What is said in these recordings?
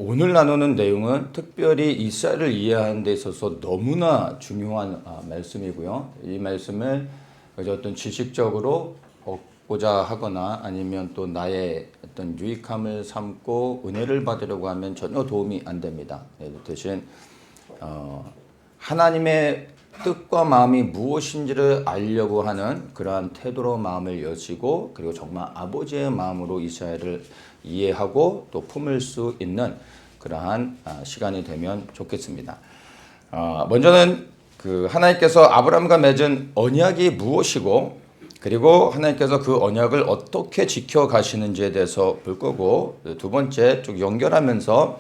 오늘 나누는 내용은 특별히 이스라엘을 이해하는 데 있어서 너무나 중요한 말씀이고요. 이 말씀을 어떤 지식적으로 얻고자 하거나 아니면 또 나의 어떤 유익함을 삼고 은혜를 받으려고 하면 전혀 도움이 안 됩니다. 대신 하나님의 뜻과 마음이 무엇인지를 알려고 하는 그러한 태도로 마음을 여시고 그리고 정말 아버지의 마음으로 이스라엘을 이해하고 또 품을 수 있는 그러한 시간이 되면 좋겠습니다. 먼저는 하나님께서 아브라함과 맺은 언약이 무엇이고 그리고 하나님께서 그 언약을 어떻게 지켜가시는지에 대해서 볼 거고 두 번째 쭉 연결하면서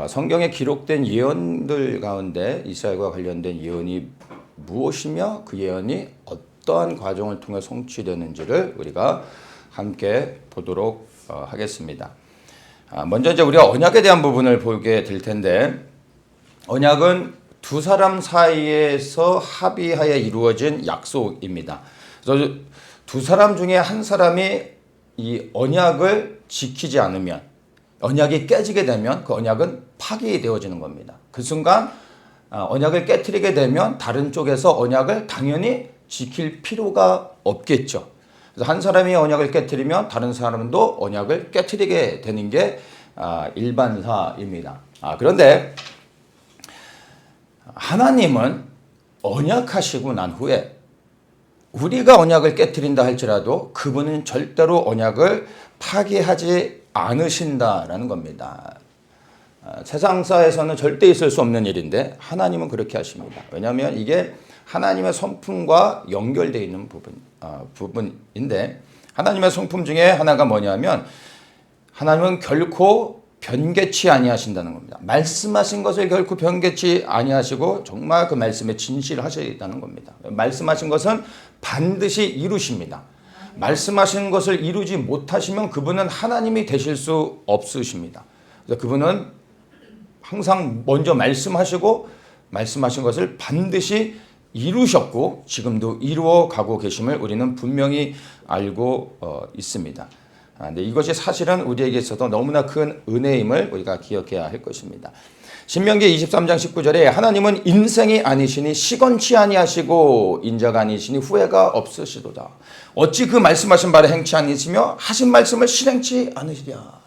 성경에 기록된 예언들 가운데 이스라엘과 관련된 예언이 무엇이며 그 예언이 어떠한 과정을 통해 성취되는지를 우리가 함께 보도록 하겠습니다. 먼저 이제 우리가 언약에 대한 부분을 보게 될 텐데 언약은 두 사람 사이에서 합의하에 이루어진 약속입니다. 그래서 두 사람 중에 한 사람이 이 언약을 지키지 않으면 언약이 깨지게 되면 그 언약은 파기되어지는 겁니다. 그 순간 언약을 깨트리게 되면 다른 쪽에서 언약을 당연히 지킬 필요가 없겠죠. 그래서 한 사람이 언약을 깨트리면 다른 사람도 언약을 깨트리게 되는 게 일반사입니다. 그런데 하나님은 언약하시고 난 후에 우리가 언약을 깨트린다 할지라도 그분은 절대로 언약을 파기하지 않으신다라는 겁니다. 세상사에서는 절대 있을 수 없는 일인데 하나님은 그렇게 하십니다. 왜냐하면 이게 하나님의 성품과 연결되어 있는 부분인데 하나님의 성품 중에 하나가 뭐냐면 하나님은 결코 변개치 아니하신다는 겁니다. 말씀하신 것을 결코 변개치 아니하시고 정말 그 말씀에 진실하시다는 겁니다. 말씀하신 것은 반드시 이루십니다. 말씀하신 것을 이루지 못하시면 그분은 하나님이 되실 수 없으십니다. 그래서 그분은 항상 먼저 말씀하시고 말씀하신 것을 반드시 이루셨고 지금도 이루어 가고 계심을 우리는 분명히 알고 있습니다. 근데 이것이 사실은 우리에게 있어서 너무나 큰 은혜임을 우리가 기억해야 할 것입니다. 신명기 23장 19절에 하나님은 인생이 아니시니 시건치 아니하시고 인자가 아니시니 후회가 없으시도다. 어찌 그 말씀하신 바를 행치 아니시며 하신 말씀을 실행치 않으시랴.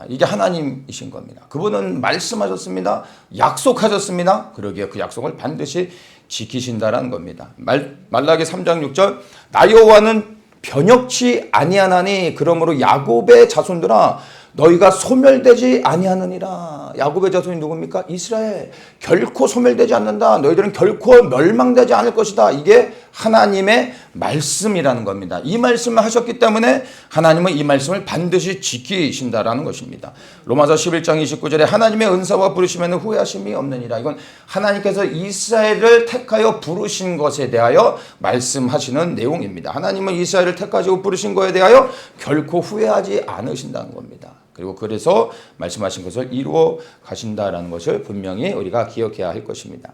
이게 하나님이신 겁니다. 그분은 말씀하셨습니다. 약속하셨습니다. 그러기에 그 약속을 반드시 지키신다라는 겁니다. 말라기 3장 6절 나 여호와는 변혁치 아니하나니 그러므로 야곱의 자손들아 너희가 소멸되지 아니하느니라. 야곱의 자손이 누굽니까? 이스라엘. 결코 소멸되지 않는다. 너희들은 결코 멸망되지 않을 것이다. 이게 하나님의 말씀이라는 겁니다. 이 말씀을 하셨기 때문에 하나님은 이 말씀을 반드시 지키신다라는 것입니다. 로마서 11장 29절에 하나님의 은사와 부르심에는 후회하심이 없느니라. 이건 하나님께서 이스라엘을 택하여 부르신 것에 대하여 말씀하시는 내용입니다. 하나님은 이스라엘을 택하시고 부르신 것에 대하여 결코 후회하지 않으신다는 겁니다. 그리고 그래서 말씀하신 것을 이루어 가신다라는 것을 분명히 우리가 기억해야 할 것입니다.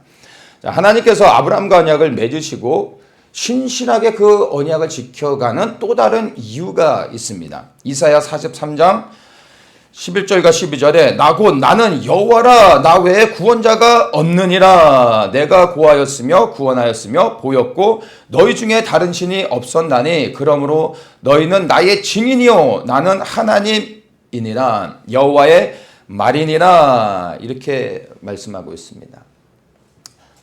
자, 하나님께서 아브라함과 언약을 맺으시고 신실하게 그 언약을 지켜가는 또 다른 이유가 있습니다. 이사야 43장 11절과 12절에 나 곧 나는 여호와라 나 외에 구원자가 없느니라. 내가 고하였으며 구원하였으며 보였고 너희 중에 다른 신이 없었나니 그러므로 너희는 나의 증인이요 나는 하나님이니라 여호와의 말이니라. 이렇게 말씀하고 있습니다.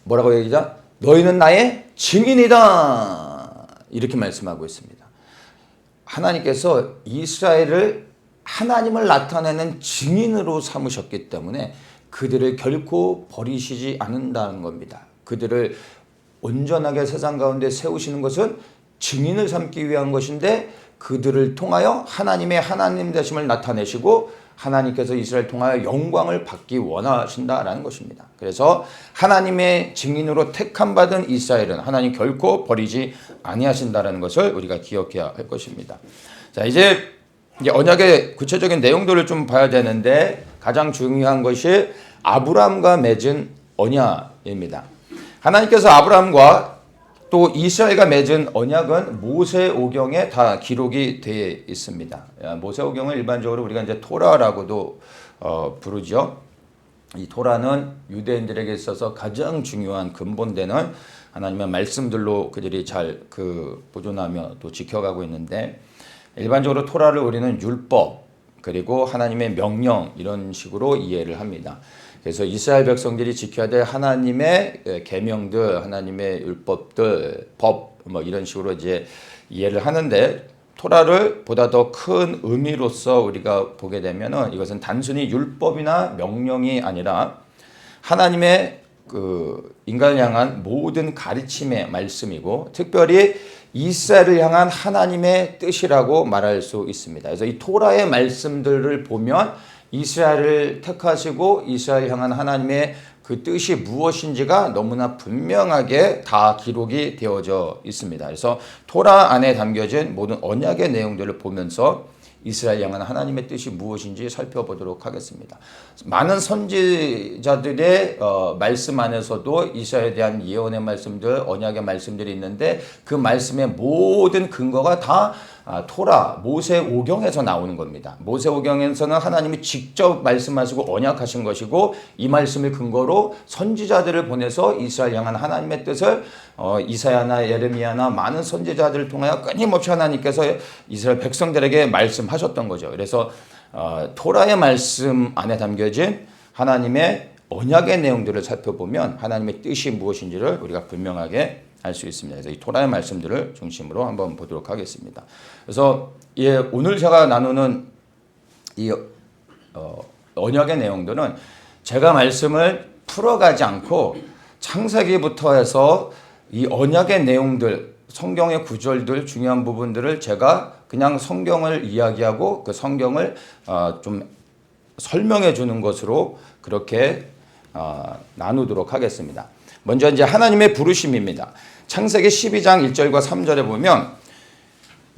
뭐라고 얘기하죠? 너희는 나의 증인이다. 이렇게 말씀하고 있습니다. 하나님께서 이스라엘을 하나님을 나타내는 증인으로 삼으셨기 때문에 그들을 결코 버리시지 않는다는 겁니다. 그들을 온전하게 세상 가운데 세우시는 것은 증인을 삼기 위한 것인데 그들을 통하여 하나님의 하나님 되심을 나타내시고 하나님께서 이스라엘 통하여 영광을 받기 원하신다라는 것입니다. 그래서 하나님의 증인으로 택함 받은 이스라엘은 하나님 결코 버리지 아니하신다라는 것을 우리가 기억해야 할 것입니다. 자, 이제 언약의 구체적인 내용들을 좀 봐야 되는데 가장 중요한 것이 아브라함과 맺은 언약입니다. 하나님께서 아브라함과 또 이스라엘과 맺은 언약은 모세오경에 다 기록이 되어 있습니다. 모세오경은 일반적으로 우리가 이제 토라라고도 부르죠. 이 토라는 유대인들에게 있어서 가장 중요한 근본되는 하나님의 말씀들로 그들이 잘 보존하며 또 지켜가고 있는데, 일반적으로 토라를 우리는 율법 그리고 하나님의 명령 이런 식으로 이해를 합니다. 그래서 이스라엘 백성들이 지켜야 될 하나님의 계명들, 하나님의 율법들, 법 뭐 이런 식으로 이제 이해를 하는데, 토라를 보다 더 큰 의미로서 우리가 보게 되면은 이것은 단순히 율법이나 명령이 아니라 하나님의 인간을 향한 모든 가르침의 말씀이고, 특별히 이스라엘을 향한 하나님의 뜻이라고 말할 수 있습니다. 그래서 이 토라의 말씀들을 보면 이스라엘을 택하시고 이스라엘을 향한 하나님의 그 뜻이 무엇인지가 너무나 분명하게 다 기록이 되어져 있습니다. 그래서 토라 안에 담겨진 모든 언약의 내용들을 보면서 이스라엘 향한 하나님의 뜻이 무엇인지 살펴보도록 하겠습니다. 많은 선지자들의 말씀 안에서도 이스라엘에 대한 예언의 말씀들, 언약의 말씀들이 있는데, 그 말씀의 모든 근거가 다 토라, 모세오경에서 나오는 겁니다. 모세오경에서는 하나님이 직접 말씀하시고 언약하신 것이고, 이 말씀을 근거로 선지자들을 보내서 이스라엘 향한 하나님의 뜻을 이사야나 예레미야나 많은 선지자들을 통하여 끊임없이 하나님께서 이스라엘 백성들에게 말씀하셨던 거죠. 그래서 토라의 말씀 안에 담겨진 하나님의 언약의 내용들을 살펴보면 하나님의 뜻이 무엇인지를 우리가 분명하게 알 수 있습니다. 그래서 이 토라의 말씀들을 중심으로 한번 보도록 하겠습니다. 그래서 오늘 제가 나누는 이 언약의 내용들은 제가 말씀을 풀어가지 않고 창세기부터 해서 이 언약의 내용들, 성경의 구절들, 중요한 부분들을 제가 그냥 성경을 이야기하고 그 성경을 좀 설명해 주는 것으로 그렇게 나누도록 하겠습니다. 먼저 이제 하나님의 부르심입니다. 창세기 12장 1절과 3절에 보면,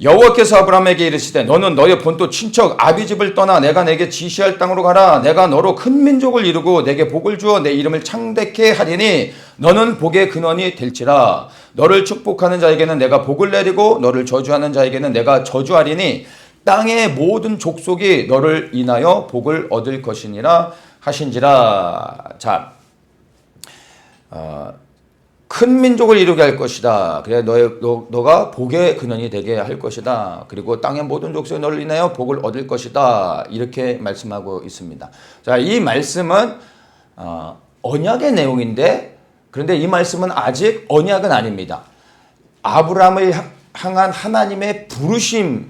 여호와께서 아브라함에게 이르시되 너는 너의 본토 친척 아비집을 떠나 내가 내게 지시할 땅으로 가라. 내가 너로 큰 민족을 이루고 내게 복을 주어 내 이름을 창대케 하리니 너는 복의 근원이 될지라. 너를 축복하는 자에게는 내가 복을 내리고 너를 저주하는 자에게는 내가 저주하리니 땅의 모든 족속이 너를 인하여 복을 얻을 것이니라 하신지라. 자, 큰 민족을 이루게 할 것이다. 그래 너가 복의 근원이 되게 할 것이다. 그리고 땅의 모든 족속이 너를 인하여 복을 얻을 것이다. 이렇게 말씀하고 있습니다. 자, 이 말씀은 언약의 내용인데, 그런데 이 말씀은 아직 언약은 아닙니다. 아브라함을 향한 하나님의 부르심에서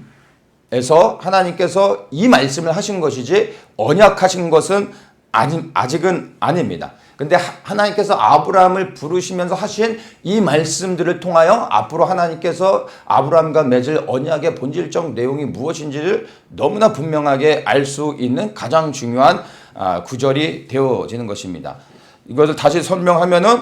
하나님께서 이 말씀을 하신 것이지 언약하신 것은 아직은 아닙니다. 근데 하나님께서 아브라함을 부르시면서 하신 이 말씀들을 통하여 앞으로 하나님께서 아브라함과 맺을 언약의 본질적 내용이 무엇인지를 너무나 분명하게 알 수 있는 가장 중요한 구절이 되어지는 것입니다. 이것을 다시 설명하면은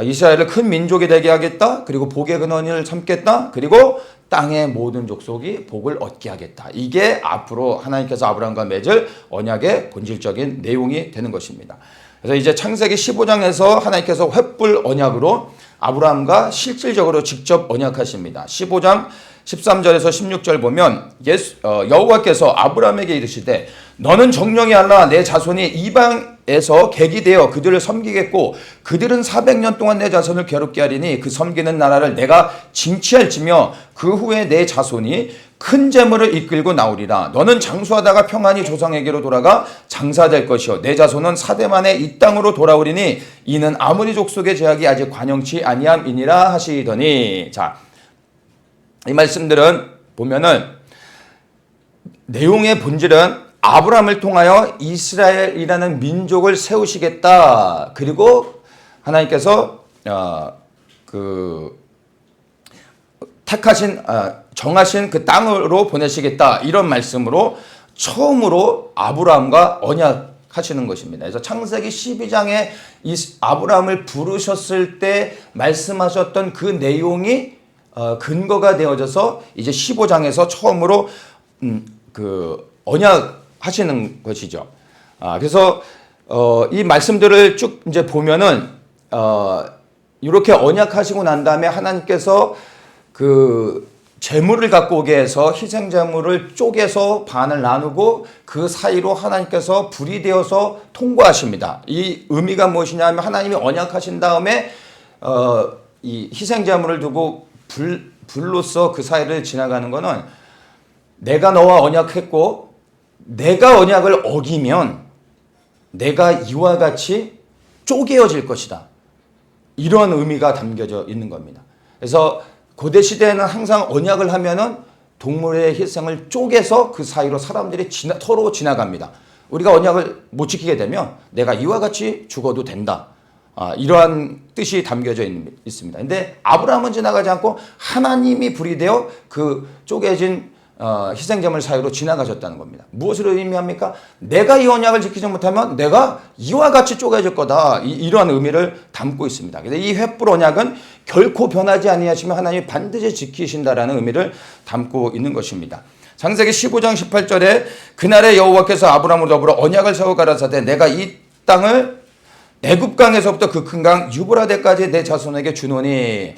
이스라엘을 큰 민족이 되게 하겠다. 그리고 복의 근원을 삼겠다. 그리고 땅의 모든 족속이 복을 얻게 하겠다. 이게 앞으로 하나님께서 아브라함과 맺을 언약의 본질적인 내용이 되는 것입니다. 그래서 이제 창세기 15장에서 하나님께서 횃불 언약으로 아브라함과 실질적으로 직접 언약하십니다. 15장 13절에서 16절 보면 여호와께서 아브라함에게 이르시되 너는 정령이 알라. 내 자손이 이방에서 객이 되어 그들을 섬기겠고 그들은 400년 동안 내 자손을 괴롭게 하리니 그 섬기는 나라를 내가 징치할지며 그 후에 내 자손이 큰 재물을 이끌고 나오리라. 너는 장수하다가 평안히 조상에게로 돌아가 장사될 것이요 내 자손은 4대 만에 이 땅으로 돌아오리니 이는 아무리 족속의 제약이 아직 관영치 아니함이니라 하시더니. 자, 이 말씀들은 보면은 내용의 본질은 아브라함을 통하여 이스라엘이라는 민족을 세우시겠다. 그리고 하나님께서 택하신 정하신 그 땅으로 보내시겠다. 이런 말씀으로 처음으로 아브라함과 언약하시는 것입니다. 그래서 창세기 12장에 아브라함을 부르셨을 때 말씀하셨던 그 내용이 근거가 되어져서 이제 15장에서 처음으로 언약하시는 것이죠. 그래서 이 말씀들을 쭉 이제 보면은 이렇게 언약하시고 난 다음에 하나님께서 그 재물을 갖고 오게 해서 희생 재물을 쪼개서 반을 나누고 그 사이로 하나님께서 불이 되어서 통과하십니다. 이 의미가 무엇이냐면 하나님이 언약하신 다음에 이 희생 재물을 두고 불로서 그 사이를 지나가는 거는 내가 너와 언약했고 내가 언약을 어기면 내가 이와 같이 쪼개어질 것이다. 이런 의미가 담겨져 있는 겁니다. 그래서 고대 시대에는 항상 언약을 하면은 동물의 희생을 쪼개서 그 사이로 사람들이 서로 지나갑니다. 우리가 언약을 못 지키게 되면 내가 이와 같이 죽어도 된다. 이러한 뜻이 담겨져 있습니다. 근데 아브라함은 지나가지 않고 하나님이 불이 되어 그 쪼개진 희생제물 사이로 지나가셨다는 겁니다. 무엇을 의미합니까? 내가 이 언약을 지키지 못하면 내가 이와 같이 쪼개질 거다. 이러한 의미를 담고 있습니다. 그래서 이 횃불 언약은 결코 변하지 아니하시면 하나님이 반드시 지키신다라는 의미를 담고 있는 것입니다. 창세기 15장 18절에 그날에 여호와께서 아브라함으로 더불어 언약을 세워 가라사대 내가 이 땅을 애굽강에서부터 그 큰 강 유브라데까지 내 자손에게 주노니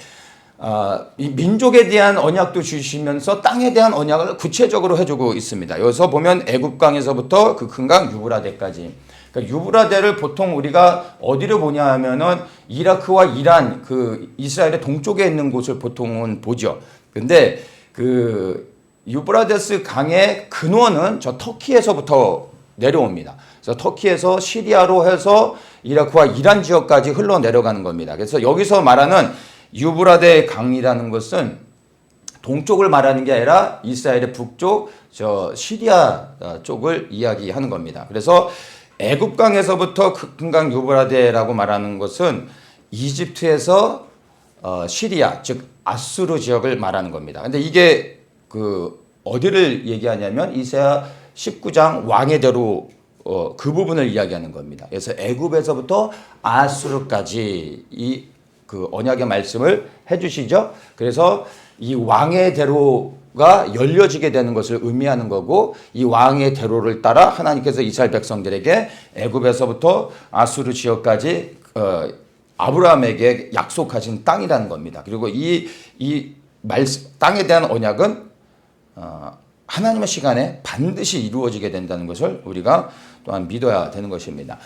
이 민족에 대한 언약도 주시면서 땅에 대한 언약을 구체적으로 해주고 있습니다. 여기서 보면 애굽강에서부터 그 큰 강 유브라데까지. 그러니까 유브라데를 보통 우리가 어디를 보냐 하면은 이라크와 이란 그 이스라엘의 동쪽에 있는 곳을 보통은 보죠. 근데 그 유브라데스 강의 근원은 저 터키에서부터 내려옵니다. 그래서 터키에서 시리아로 해서 이라크와 이란 지역까지 흘러 내려가는 겁니다. 그래서 여기서 말하는 유브라데 강이라는 것은 동쪽을 말하는 게 아니라 이스라엘의 북쪽, 저 시리아 쪽을 이야기하는 겁니다. 그래서 애굽강에서부터 큰 강 유브라데라고 말하는 것은 이집트에서 시리아, 즉 아수르 지역을 말하는 겁니다. 근데 이게 그 어디를 얘기하냐면 이사야 19장 왕의 대로 그 부분을 이야기하는 겁니다. 그래서 애굽에서부터 아수르까지 이 그 언약의 말씀을 해주시죠. 그래서 이 왕의 대로가 열려지게 되는 것을 의미하는 거고 이 왕의 대로를 따라 하나님께서 이스라엘 백성들에게 애굽에서부터 아수르 지역까지 아브라함에게 약속하신 땅이라는 겁니다. 그리고 이 땅에 대한 언약은 하나님의 시간에 반드시 이루어지게 된다는 것을 우리가 또한 믿어야 되는 것입니다.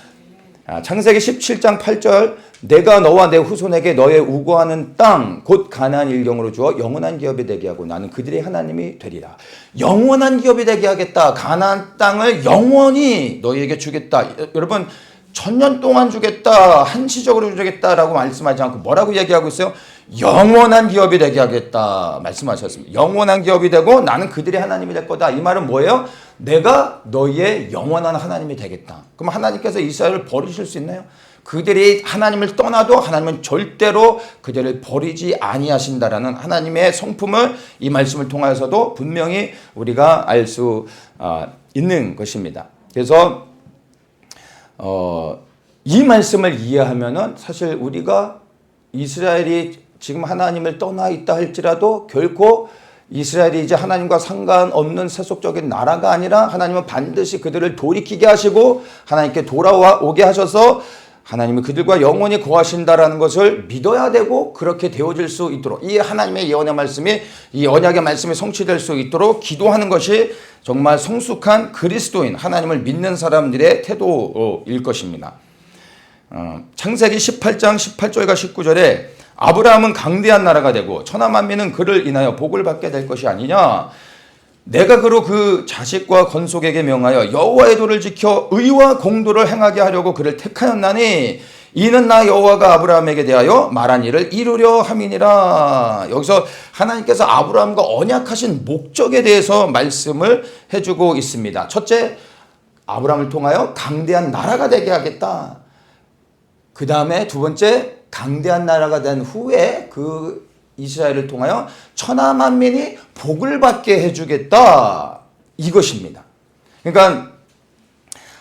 창세기 17장 8절 내가 너와 내 후손에게 너의 우고하는 땅 곧 가나안 일경으로 주어 영원한 기업이 되게 하고 나는 그들의 하나님이 되리라. 영원한 기업이 되게 하겠다. 가나안 땅을 영원히 너희에게 주겠다. 여러분 1000년 동안 주겠다. 한시적으로 주겠다라고 말씀하지 않고 뭐라고 얘기하고 있어요? 영원한 기업이 되게 하겠다 말씀하셨습니다. 영원한 기업이 되고 나는 그들의 하나님이 될 거다. 이 말은 뭐예요? 내가 너희의 영원한 하나님이 되겠다. 그럼 하나님께서 이스라엘을 버리실 수 있나요? 그들이 하나님을 떠나도 하나님은 절대로 그들을 버리지 아니하신다라는 하나님의 성품을 이 말씀을 통해서도 분명히 우리가 알 수 있는 것입니다. 그래서 이 말씀을 이해하면은 사실 우리가 이스라엘이 지금 하나님을 떠나 있다 할지라도 결코 이스라엘이 이제 하나님과 상관없는 세속적인 나라가 아니라 하나님은 반드시 그들을 돌이키게 하시고 하나님께 돌아오게 하셔서 하나님이 그들과 영원히 거하신다라는 것을 믿어야 되고 그렇게 되어질 수 있도록 이 하나님의 예언의 말씀이 이 언약의 말씀이 성취될 수 있도록 기도하는 것이 정말 성숙한 그리스도인 하나님을 믿는 사람들의 태도일 것입니다. 창세기 18장 18절과 19절에 아브라함은 강대한 나라가 되고 천하 만민은 그를 인하여 복을 받게 될 것이 아니냐. 내가 그로 그 자식과 건속에게 명하여 여호와의 도를 지켜 의와 공도를 행하게 하려고 그를 택하였나니 이는 나 여호와가 아브라함에게 대하여 말한 일을 이루려 함이니라. 여기서 하나님께서 아브라함과 언약하신 목적에 대해서 말씀을 해주고 있습니다. 첫째, 아브라함을 통하여 강대한 나라가 되게 하겠다. 그 다음에 두 번째, 강대한 나라가 된 후에 그 이스라엘을 통하여 천하 만민이 복을 받게 해주겠다. 이것입니다. 그러니까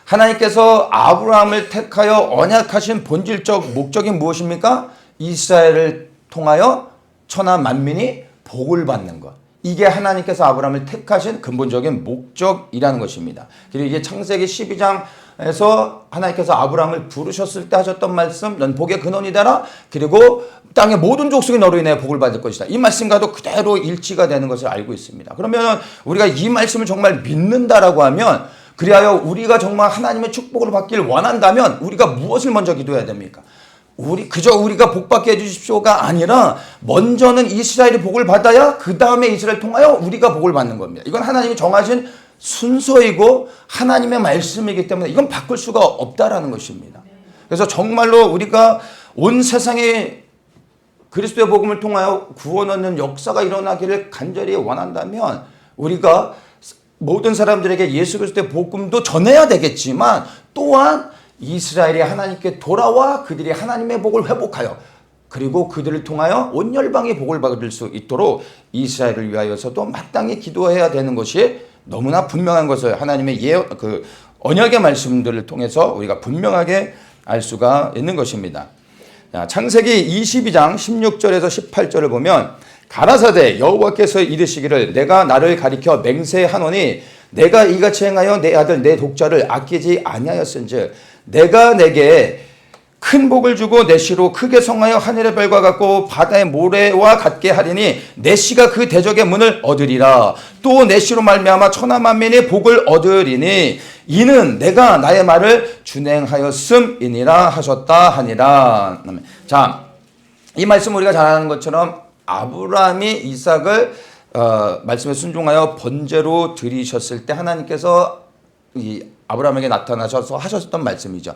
하나님께서 아브라함을 택하여 언약하신 본질적 목적이 무엇입니까? 이스라엘을 통하여 천하 만민이 복을 받는 것. 이게 하나님께서 아브라함을 택하신 근본적인 목적이라는 것입니다. 그리고 이게 창세기 12장에서 하나님께서 아브라함을 부르셨을 때 하셨던 말씀, 넌 복의 근원이 되라. 그리고 땅의 모든 족속이 너로 인해 복을 받을 것이다. 이 말씀과도 그대로 일치가 되는 것을 알고 있습니다. 그러면 우리가 이 말씀을 정말 믿는다라고 하면, 그리하여 우리가 정말 하나님의 축복을 받길 원한다면 우리가 무엇을 먼저 기도해야 됩니까? 그저 우리가 복 받게 해주십시오가 아니라 먼저는 이스라엘이 복을 받아야 그 다음에 이스라엘을 통하여 우리가 복을 받는 겁니다. 이건 하나님이 정하신 순서이고 하나님의 말씀이기 때문에 이건 바꿀 수가 없다라는 것입니다. 그래서 정말로 우리가 온 세상에 그리스도의 복음을 통하여 구원 얻는 역사가 일어나기를 간절히 원한다면 우리가 모든 사람들에게 예수 그리스도의 복음도 전해야 되겠지만 또한 이스라엘이 하나님께 돌아와 그들이 하나님의 복을 회복하여 그리고 그들을 통하여 온 열방이 복을 받을 수 있도록 이스라엘을 위하여서도 마땅히 기도해야 되는 것이 너무나 분명한 것을 하나님의 언약의 말씀들을 통해서 우리가 분명하게 알 수가 있는 것입니다. 창세기 22장 16절에서 18절을 보면 가라사대 여호와께서 이르시기를 내가 나를 가리켜 맹세하노니 내가 이같이 행하여 내 아들 내 독자를 아끼지 아니하였은즉 내가 내게 큰 복을 주고 내 씨로 크게 성하여 하늘의 별과 같고 바다의 모래와 같게 하리니 내 씨가 그 대적의 문을 얻으리라. 또 내 씨로 말미암아 천하 만민이 복을 얻으리니 이는 내가 나의 말을 준행하였음이니라 하셨다 하니라. 자, 이 말씀 우리가 잘 아는 것처럼 아브라함이 이삭을 말씀에 순종하여 번제로 드리셨을 때 하나님께서 이 아브라함에게 나타나셔서 하셨던 말씀이죠.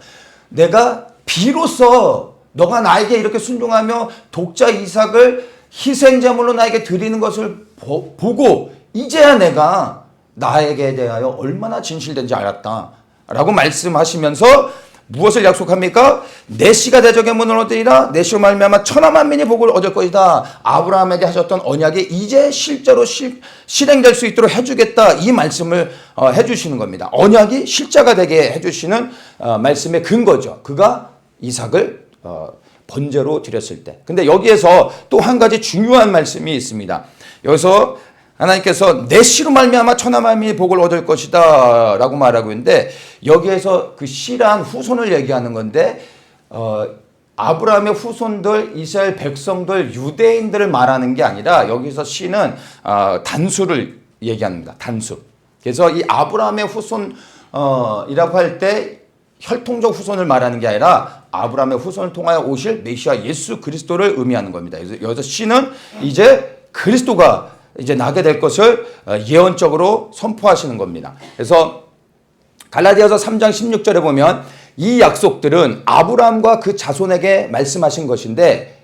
내가 비로소 너가 나에게 이렇게 순종하며 독자 이삭을 희생제물로 나에게 드리는 것을 보고 이제야 내가 나에게 대하여 얼마나 진실된지 알았다 라고 말씀하시면서 무엇을 약속합니까? 내 씨가 대적의 문을 얻으리라. 내 씨로 말미암아 천하 만민이 복을 얻을 것이다. 아브라함에게 하셨던 언약이 이제 실제로 실행될 수 있도록 해주겠다. 이 말씀을 해주시는 겁니다. 언약이 실제가 되게 해주시는 말씀의 근거죠. 그가 이삭을 번제로 드렸을 때. 근데 여기에서 또 한 가지 중요한 말씀이 있습니다. 여기서 하나님께서 내 씨로 말미암아 천하 만민이 복을 얻을 것이다 라고 말하고 있는데 여기에서 그 씨란 후손을 얘기하는 건데 아브라함의 후손들, 이스라엘 백성들, 유대인들을 말하는 게 아니라 여기서 씨는 단수를 얘기합니다. 단수. 그래서 이 아브라함의 후손이라고 할 때 혈통적 후손을 말하는 게 아니라 아브라함의 후손을 통하여 오실 메시아 예수 그리스도를 의미하는 겁니다. 그래서 여기서 씨는 이제 그리스도가 이제 나게 될 것을 예언적으로 선포하시는 겁니다. 그래서 갈라디아서 3장 16절에 보면 이 약속들은 아브라함과 그 자손에게 말씀하신 것인데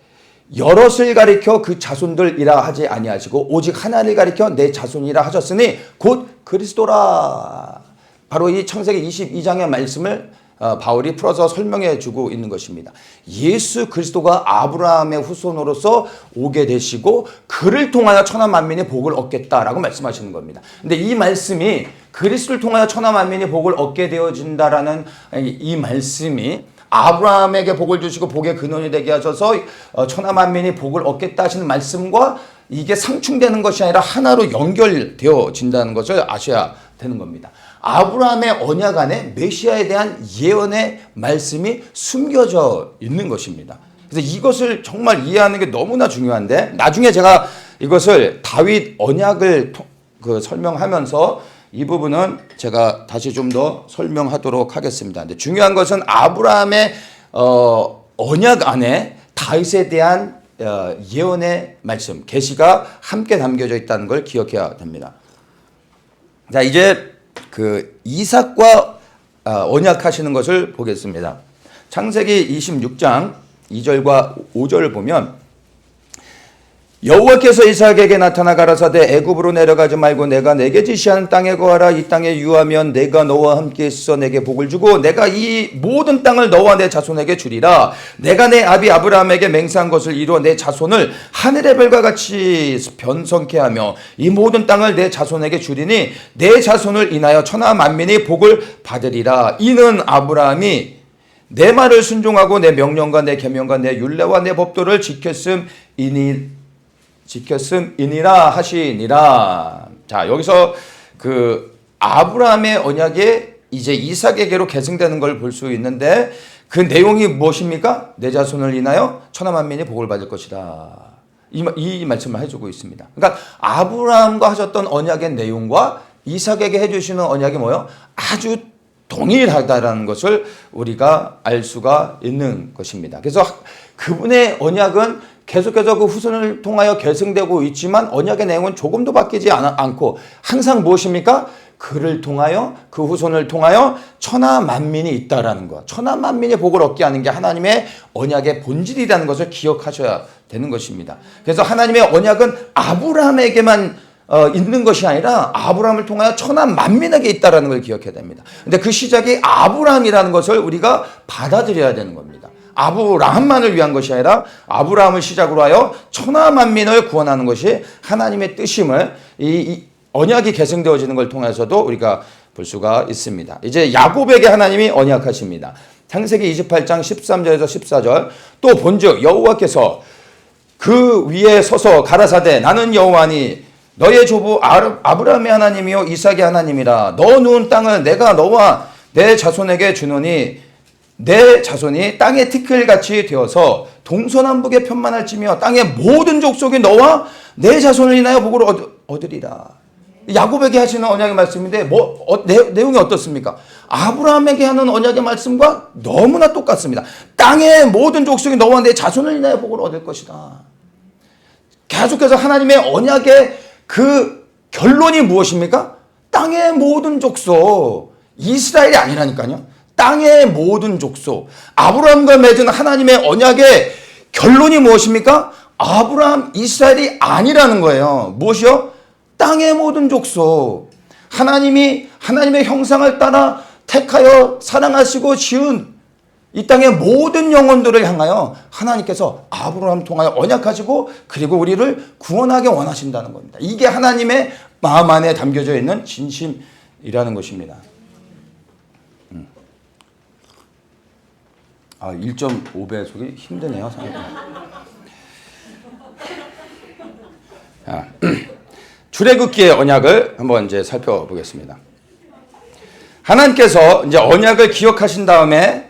여럿을 가리켜 그 자손들이라 하지 아니하시고 오직 하나를 가리켜 내 자손이라 하셨으니 곧 그리스도라. 바로 이 창세기 22장의 말씀을 바울이 풀어서 설명해 주고 있는 것입니다. 예수 그리스도가 아브라함의 후손으로서 오게 되시고 그를 통하여 천하 만민이 복을 얻겠다라고 말씀하시는 겁니다. 근데 이 말씀이 그리스도를 통하여 천하 만민이 복을 얻게 되어진다라는 이 말씀이 아브라함에게 복을 주시고 복의 근원이 되게 하셔서 천하 만민이 복을 얻겠다 하시는 말씀과 이게 상충되는 것이 아니라 하나로 연결되어진다는 것을 아셔야 되는 겁니다. 아브라함의 언약 안에 메시아에 대한 예언의 말씀이 숨겨져 있는 것입니다. 그래서 이것을 정말 이해하는 게 너무나 중요한데 나중에 제가 이것을 다윗 언약을 설명하면서 이 부분은 제가 다시 좀 더 설명하도록 하겠습니다. 근데 중요한 것은 아브라함의 언약 안에 다윗에 대한 예언의 말씀, 계시가 함께 담겨져 있다는 걸 기억해야 됩니다. 자, 이제 그 이삭과 언약하시는 것을 보겠습니다. 창세기 26장 2절과 5절을 보면 여호와께서 이삭에게 나타나 가라사대 애굽으로 내려가지 말고 내가 내게 지시하는 땅에 거하라. 이 땅에 유하면 내가 너와 함께 있어 내게 복을 주고 내가 이 모든 땅을 너와 내 자손에게 주리라. 내가 내 아비 아브라함에게 맹세한 것을 이루어 내 자손을 하늘의 별과 같이 변성케 하며 이 모든 땅을 내 자손에게 주리니 내 자손을 인하여 천하 만민이 복을 받으리라. 이는 아브라함이 내 말을 순종하고 내 명령과 내 계명과 내 율례와 내 법도를 지켰음이니 지켰음이니라 하시니라. 자, 여기서 그 아브라함의 언약이 이제 이삭에게로 계승되는 걸 볼 수 있는데 그 내용이 무엇입니까? 내 자손을 인하여 천하 만민이 복을 받을 것이다. 이 말씀을 해주고 있습니다. 그러니까 아브라함과 하셨던 언약의 내용과 이삭에게 해주시는 언약이 뭐예요? 아주 동일하다라는 것을 우리가 알 수가 있는 것입니다. 그래서 그분의 언약은 계속해서 그 후손을 통하여 계승되고 있지만 언약의 내용은 조금도 바뀌지 않고 항상 무엇입니까? 그를 통하여 그 후손을 통하여 천하 만민이 있다라는 것. 천하 만민의 복을 얻게 하는 게 하나님의 언약의 본질이라는 것을 기억하셔야 되는 것입니다. 그래서 하나님의 언약은 아브라함에게만 있는 것이 아니라 아브라함을 통하여 천하 만민에게 있다라는 걸 기억해야 됩니다. 근데 그 시작이 아브라함이라는 것을 우리가 받아들여야 되는 겁니다. 아브라함만을 위한 것이 아니라 아브라함을 시작으로 하여 천하 만민을 구원하는 것이 하나님의 뜻임을 이 언약이 계승되어지는 걸 통해서도 우리가 볼 수가 있습니다. 이제 야곱에게 하나님이 언약하십니다. 창세기 28장 13절에서 14절 또 본즉 여호와께서 그 위에 서서 가라사대 나는 여호와니 너의 조부 아브라함의 하나님이요 이삭의 하나님이라 너 누운 땅을 내가 너와 내 자손에게 주노니 내 자손이 땅의 티끌같이 되어서 동서남북에 편만할지며 땅의 모든 족속이 너와 내 자손을 인하여 복을 얻으리라. 야곱에게 하시는 언약의 말씀인데 내용이 어떻습니까? 아브라함에게 하는 언약의 말씀과 너무나 똑같습니다. 땅의 모든 족속이 너와 내 자손을 인하여 복을 얻을 것이다. 계속해서 하나님의 언약의 그 결론이 무엇입니까? 땅의 모든 족속, 이스라엘이 아니라니까요. 땅의 모든 족속, 아브라함과 맺은 하나님의 언약의 결론이 무엇입니까? 아브라함, 이스라엘이 아니라는 거예요. 무엇이요? 땅의 모든 족속. 하나님이 하나님의 형상을 따라 택하여 사랑하시고 지은 이 땅의 모든 영혼들을 향하여 하나님께서 아브라함을 통하여 언약하시고 그리고 우리를 구원하게 원하신다는 겁니다. 이게 하나님의 마음 안에 담겨져 있는 진심이라는 것입니다. 1.5배속이 힘드네요. 출애굽기의 언약을 한번 이제 살펴보겠습니다. 하나님께서 이제 언약을 기억하신 다음에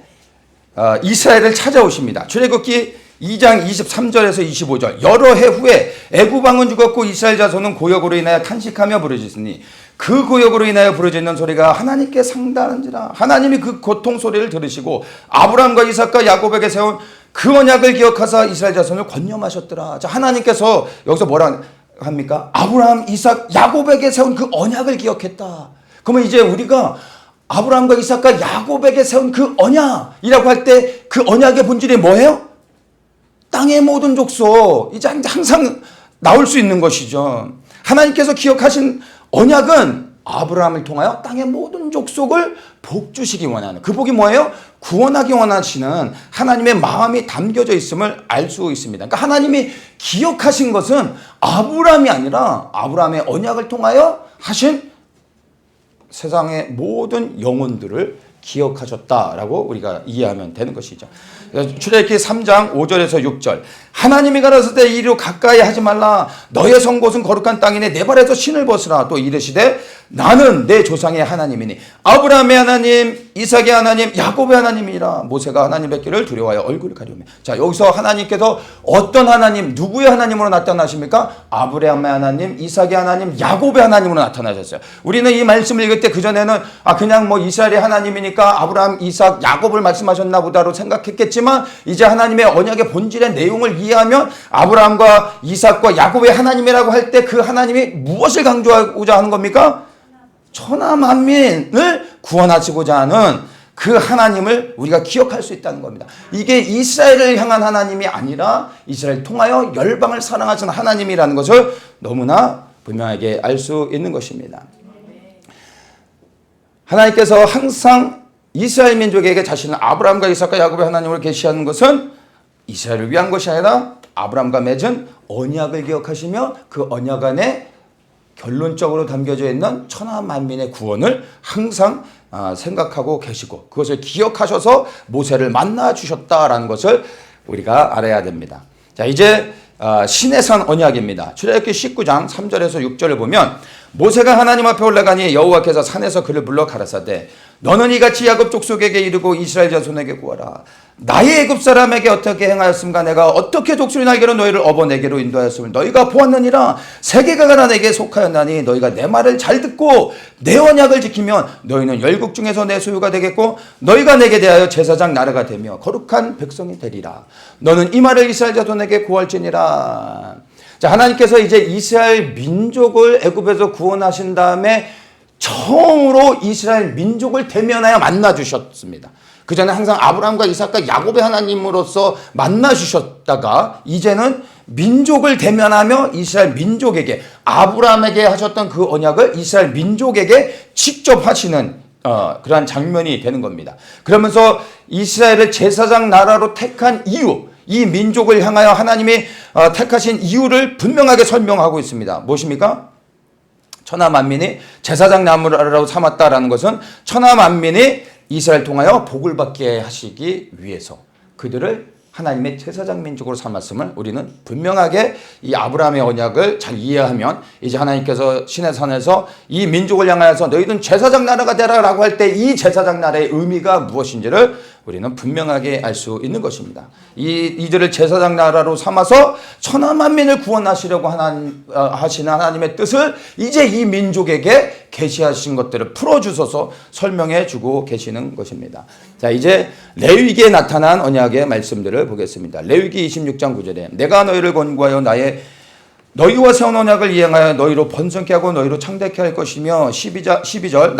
이스라엘을 찾아오십니다. 출애굽기 2장 23절에서 25절 여러 해 후에 애굽 왕은 죽었고 이스라엘 자손은 고역으로 인하여 탄식하며 부르짖으니 그 고역으로 인하여 부르짖는 소리가 하나님께 상달한지라. 하나님이 그 고통 소리를 들으시고 아브라함과 이삭과 야곱에게 세운 그 언약을 기억하사 이스라엘 자손을 권념하셨더라. 자, 하나님께서 여기서 뭐라 합니까? 아브라함, 이삭, 야곱에게 세운 그 언약을 기억했다. 그러면 이제 우리가 아브라함과 이삭과 야곱에게 세운 그 언약이라고 할 때 그 언약의 본질이 뭐예요? 땅의 모든 족속. 이제 항상 나올 수 있는 것이죠. 하나님께서 기억하신 언약은 아브라함을 통하여 땅의 모든 족속을 복 주시기 원하는 그 복이 뭐예요? 구원하기 원하시는 하나님의 마음이 담겨져 있음을 알 수 있습니다. 그러니까 하나님이 기억하신 것은 아브라함이 아니라 아브라함의 언약을 통하여 하신 세상의 모든 영혼들을 기억하셨다라고 우리가 이해하면 되는 것이죠. 출애굽기 3장 5절에서 6절 하나님이 가라사대 이리로 가까이 하지 말라 너의 선 곳은 거룩한 땅이니 내 발에서 신을 벗으라. 또 이르시되 나는 내 조상의 하나님이니 아브라함의 하나님 이삭의 하나님 야곱의 하나님이라. 모세가 하나님 뵙기를 두려워하여 얼굴을 가리우며. 자, 여기서 하나님께서 어떤 하나님 누구의 하나님으로 나타나십니까? 아브라함의 하나님 이삭의 하나님 야곱의 하나님으로 나타나셨어요. 우리는 이 말씀을 읽을 때 그전에는 그냥 뭐 이스라엘의 하나님이니까 아브라함 이삭 야곱을 말씀하셨나 보다로 생각했겠지만 이제 하나님의 언약의 본질의 내용을 이해하면 아브라함과 이삭과 야곱의 하나님이라고 할 때 그 하나님이 무엇을 강조하고자 하는 겁니까? 천하 만민을 구원하시고자 하는 그 하나님을 우리가 기억할 수 있다는 겁니다. 이게 이스라엘을 향한 하나님이 아니라 이스라엘 통하여 열방을 사랑하시는 하나님이라는 것을 너무나 분명하게 알 수 있는 것입니다. 하나님께서 항상 이스라엘 민족에게 자신을 아브라함과 이삭과 야곱의 하나님으로 계시하는 것은 이스라엘을 위한 것이 아니라 아브라함과 맺은 언약을 기억하시며 그 언약 안에 결론적으로 담겨져 있는 천하 만민의 구원을 항상 생각하고 계시고 그것을 기억하셔서 모세를 만나 주셨다라는 것을 우리가 알아야 됩니다. 자, 이제 시내산 언약입니다. 출애굽기 19장 3절에서 6절을 보면 모세가 하나님 앞에 올라가니 여호와께서 산에서 그를 불러 가라사대 너는 이같이 야곱 족속에게 이르고 이스라엘 자손에게 구하라. 나의 애굽 사람에게 어떻게 행하였음가 내가 어떻게 독수리 날개로 너희를 업어 내게로 인도하였음을 너희가 보았느니라. 세계가 가라 내게 속하였나니 너희가 내 말을 잘 듣고 내 언약을 지키면 너희는 열국 중에서 내 소유가 되겠고 너희가 내게 대하여 제사장 나라가 되며 거룩한 백성이 되리라. 너는 이 말을 이스라엘 자손에게 구할지니라. 자, 하나님께서 이제 이스라엘 민족을 애굽에서 구원하신 다음에 처음으로 이스라엘 민족을 대면하여 만나 주셨습니다. 그 전에 항상 아브라함과 이삭과 야곱의 하나님으로서 만나 주셨다가 이제는 민족을 대면하며 이스라엘 민족에게 아브라함에게 하셨던 그 언약을 이스라엘 민족에게 직접 하시는 그러한 장면이 되는 겁니다. 그러면서 이스라엘을 제사장 나라로 택한 이유, 이 민족을 향하여 하나님이 택하신 이유를 분명하게 설명하고 있습니다. 무엇입니까? 천하 만민이 제사장 나라로 삼았다라는 것은 천하 만민이 이스라엘 통하여 복을 받게 하시기 위해서 그들을 하나님의 제사장 민족으로 삼았음을 우리는 분명하게 이 아브라함의 언약을 잘 이해하면 이제 하나님께서 시내산에서 이 민족을 향하여서 너희는 제사장 나라가 되라라고 할 때 이 제사장 나라의 의미가 무엇인지를 우리는 분명하게 알 수 있는 것입니다. 이들을 제사장 나라로 삼아서 천하 만민을 구원하시려고 하시는 하나님의 뜻을 이제 이 민족에게 계시하신 것들을 풀어주셔서 설명해 주고 계시는 것입니다. 자, 이제 레위기에 나타난 언약의 말씀들을 보겠습니다. 레위기 26장 9절에 내가 너희를 권고하여 너희와 세운 언약을 이행하여 너희로 번성케 하고 너희로 창대케 할 것이며 12절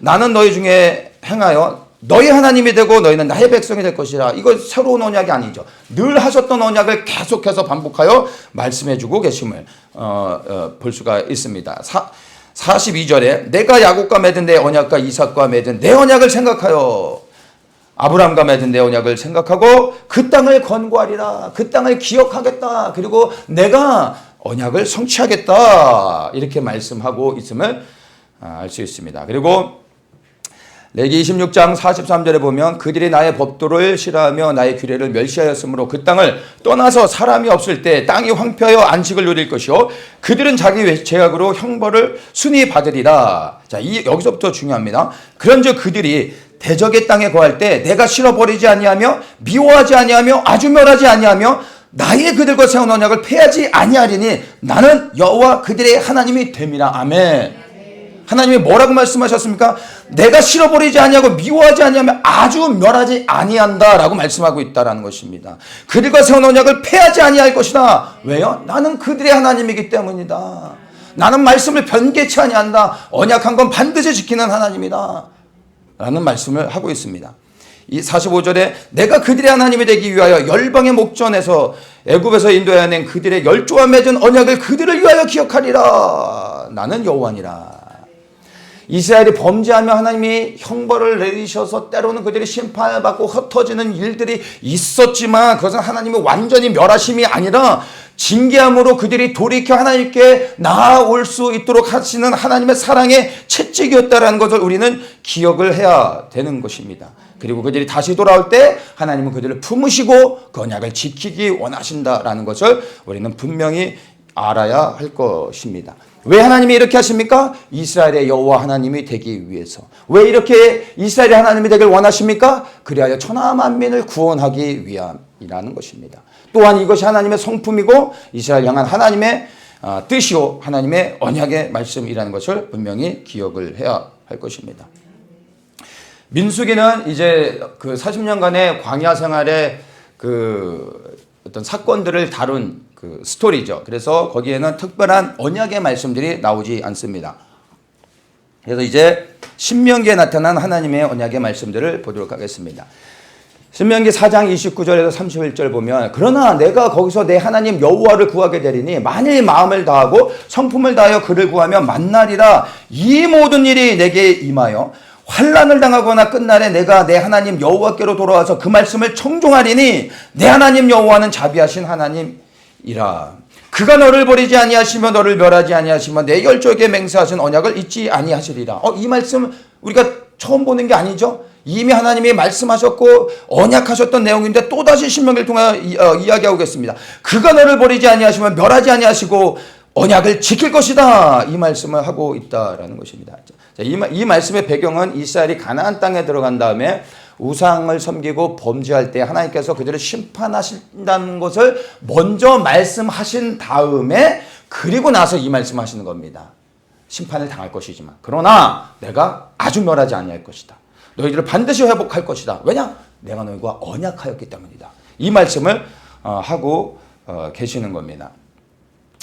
나는 너희 중에 행하여 너희 하나님이 되고 너희는 나의 백성이 될 것이라. 이거 새로운 언약이 아니죠. 늘 하셨던 언약을 계속해서 반복하여 말씀해주고 계심을 볼 수가 있습니다. 42절에 내가 야곱과 맺은 내 언약과 이삭과 맺은 내 언약을 생각하여 아브라함과 맺은 내 언약을 생각하고 그 땅을 건고하리라. 그 땅을 기억하겠다. 그리고 내가 언약을 성취하겠다. 이렇게 말씀하고 있음을 알 수 있습니다. 그리고 레위기 26장 43절에 보면 그들이 나의 법도를 싫어하며 나의 규례를 멸시하였으므로 그 땅을 떠나서 사람이 없을 때 땅이 황폐하여 안식을 누릴 것이요 그들은 자기 죄악으로 형벌을 순히 받으리라. 자, 여기서부터 중요합니다. 그런즉 그들이 대적의 땅에 거할 때 내가 싫어버리지 아니하며 미워하지 아니하며 아주 멸하지 아니하며 나의 그들과 세운 언약을 폐하지 아니하리니 나는 여호와 그들의 하나님이 됨이라. 아멘. 하나님이 뭐라고 말씀하셨습니까? 내가 싫어버리지 아니하고 미워하지 아니하며 아주 멸하지 아니한다라고 말씀하고 있다라는 것입니다. 그들과 세운 언약을 폐하지 아니할 것이다. 왜요? 나는 그들의 하나님이기 때문이다. 나는 말씀을 변개치 아니한다. 언약한 건 반드시 지키는 하나님이다. 라는 말씀을 하고 있습니다. 이 45절에 내가 그들의 하나님이 되기 위하여 열방의 목전에서 애굽에서 인도하여 낸 그들의 열조와 맺은 언약을 그들을 위하여 기억하리라. 나는 여호와니라. 이스라엘이 범죄하며 하나님이 형벌을 내리셔서 때로는 그들이 심판을 받고 흩어지는 일들이 있었지만 그것은 하나님의 완전히 멸하심이 아니라 징계함으로 그들이 돌이켜 하나님께 나아올 수 있도록 하시는 하나님의 사랑의 채찍이었다라는 것을 우리는 기억을 해야 되는 것입니다. 그리고 그들이 다시 돌아올 때 하나님은 그들을 품으시고 그 언약을 지키기 원하신다라는 것을 우리는 분명히 알아야 할 것입니다. 왜 하나님이 이렇게 하십니까? 이스라엘의 여호와 하나님이 되기 위해서. 왜 이렇게 이스라엘의 하나님이 되길 원하십니까? 그리하여 천하 만민을 구원하기 위함이라는 것입니다. 또한 이것이 하나님의 성품이고 이스라엘 향한 하나님의 뜻이요 하나님의 언약의 말씀이라는 것을 분명히 기억을 해야 할 것입니다. 민수기는 이제 그 40년간의 광야 생활의 그 어떤 사건들을 다룬 그 스토리죠. 그래서 거기에는 특별한 언약의 말씀들이 나오지 않습니다. 그래서 이제 신명기에 나타난 하나님의 언약의 말씀들을 보도록 하겠습니다. 신명기 4장 29절에서 31절 보면 그러나 내가 거기서 내 하나님 여호와를 구하게 되리니 만일 마음을 다하고 성품을 다하여 그를 구하면 만나리라. 이 모든 일이 내게 임하여 환난을 당하거나 끝날에 내가 내 하나님 여호와께로 돌아와서 그 말씀을 청종하리니 내 하나님 여호와는 자비하신 하나님이라. 그가 너를 버리지 아니하시며 너를 멸하지 아니하시며 내 열조에게 맹세하신 언약을 잊지 아니하시리라. 이 말씀 우리가 처음 보는 게 아니죠. 이미 하나님이 말씀하셨고 언약하셨던 내용인데 또다시 신명기를 통해 이야기하고 계십니다. 그가 너를 버리지 아니하시면 멸하지 아니하시고 언약을 지킬 것이다. 이 말씀을 하고 있다라는 것입니다. 자, 이 말씀의 배경은 이스라엘이 가나안 땅에 들어간 다음에 우상을 섬기고 범죄할 때 하나님께서 그들을 심판하신다는 것을 먼저 말씀하신 다음에 그리고 나서 이 말씀하시는 겁니다. 심판을 당할 것이지만 그러나 내가 아주 멸하지 아니할 것이다. 너희들을 반드시 회복할 것이다. 왜냐? 내가 너희와 언약하였기 때문이다. 이 말씀을 하고 계시는 겁니다.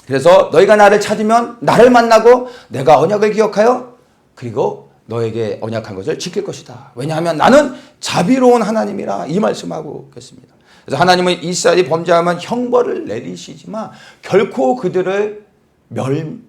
그래서 너희가 나를 찾으면 나를 만나고 내가 언약을 기억하여 그리고 너에게 언약한 것을 지킬 것이다. 왜냐하면 나는 자비로운 하나님이라 이 말씀하고 있습니다. 그래서 하나님은 이스라엘이 범죄하면 형벌을 내리시지만 결코 그들을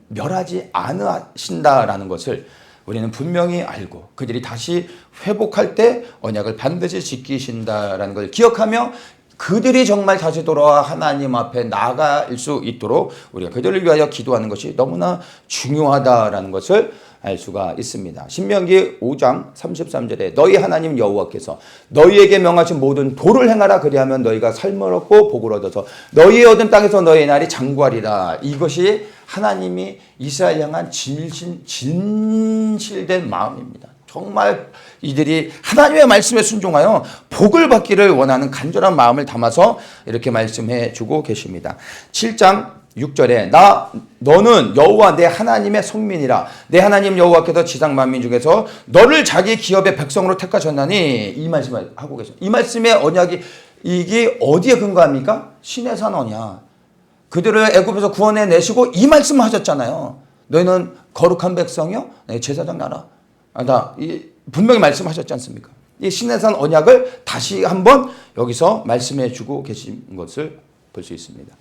멸하지 않으신다라는 것을 우리는 분명히 알고 그들이 다시 회복할 때 언약을 반드시 지키신다라는 걸 기억하며 그들이 정말 다시 돌아와 하나님 앞에 나아갈 수 있도록 우리가 그들을 위하여 기도하는 것이 너무나 중요하다라는 것을 알 수가 있습니다. 신명기 5장 33절에 너희 하나님 여호와께서 너희에게 명하신 모든 도를 행하라 그리하면 너희가 삶을 얻고 복을 얻어서 너희의 얻은 땅에서 너희의 날이 장구하리라. 이것이 하나님이 이스라엘 향한 진실된 마음입니다. 정말 이들이 하나님의 말씀에 순종하여 복을 받기를 원하는 간절한 마음을 담아서 이렇게 말씀해 주고 계십니다. 7장 6절에 너는 여호와 내 하나님의 성민이라 내 하나님 여호와께서 지상 만민 중에서 너를 자기 기업의 백성으로 택하셨나니 이 말씀을 하고 계십니다. 이 말씀의 언약이 이게 어디에 근거합니까? 시내산 언약. 그들을 애굽에서 구원해 내시고 이 말씀을 하셨잖아요. 너희는 거룩한 백성이요 제사장 나라. 분명히 말씀하셨지 않습니까? 이 시내산 언약을 다시 한번 여기서 말씀해 주고 계신 것을 볼 수 있습니다.